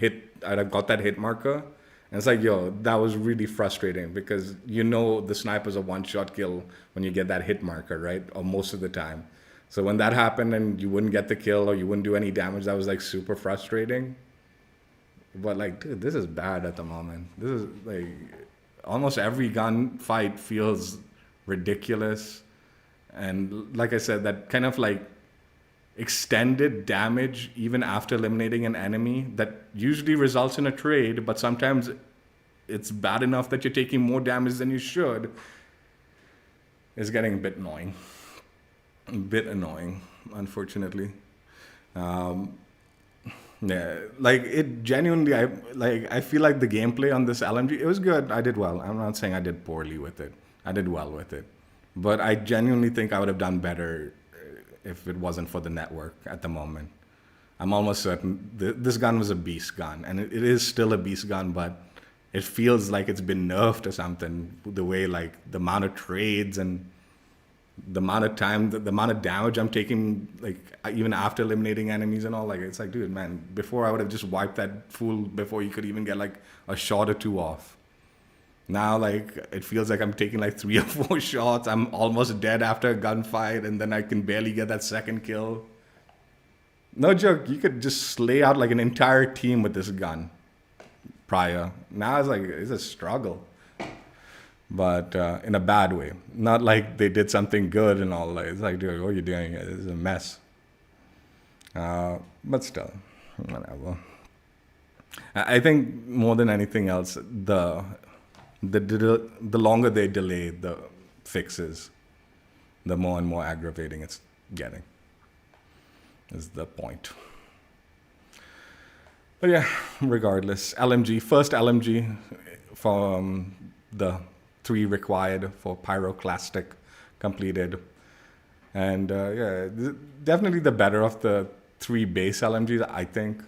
got that hit marker. And it's like, yo, that was really frustrating because the sniper's a one-shot kill when you get that hit marker, right? Or most of the time. So when that happened and you wouldn't get the kill or you wouldn't do any damage, that was like super frustrating. But like, dude, this is bad at the moment. This is like, almost every gunfight feels ridiculous. And like I said, that kind of like extended damage even after eliminating an enemy that usually results in a trade, but sometimes it's bad enough that you're taking more damage than you should, is getting a bit annoying. Unfortunately. Yeah, like it genuinely, I feel like the gameplay on this LMG, it was good. I did well. I'm not saying I did poorly with it. I did well with it. But I genuinely think I would have done better if it wasn't for the network at the moment. I'm almost certain this gun was a beast gun, and it is still a beast gun, but it feels like it's been nerfed or something. The way, like, the amount of trades and the amount of time, the amount of damage I'm taking, like, even after eliminating enemies and all, like, it's like, dude, man, before I would have just wiped that fool before you could even get, like, a shot or two off. Now, like, it feels like I'm taking, like, 3 or 4 shots. I'm almost dead after a gunfight, and then I can barely get that second kill. No joke, you could just slay out, like, an entire team with this gun prior. Now it's like, it's a struggle. But in a bad way. Not like they did something good and all. Like, it's like, dude, what are you doing? It's a mess. But still, whatever. I think more than anything else, the longer they delay the fixes, the more and more aggravating it's getting, is the point. But yeah, regardless, first LMG for the 3 required for Pyroclastic completed. And yeah, definitely the better of the three base LMGs, I think.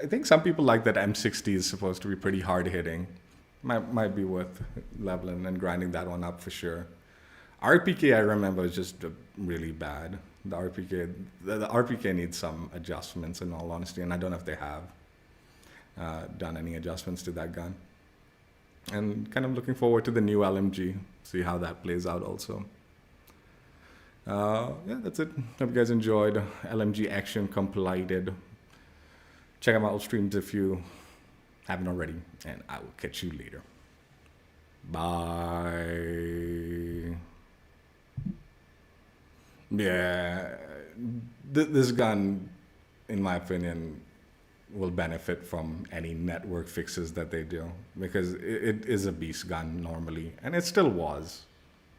I think some people like that M60 is supposed to be pretty hard hitting. Might be worth leveling and grinding that one up for sure. RPK, I remember, is just really bad. The RPK needs some adjustments, in all honesty, and I don't know if they have done any adjustments to that gun. And kind of looking forward to the new LMG, see how that plays out also. Yeah, that's it. Hope you guys enjoyed. LMG action completed. Check out my old streams if you haven't already, and I will catch you later. Bye. Yeah, this gun, in my opinion, will benefit from any network fixes that they do, because it is a beast gun normally, and it still was.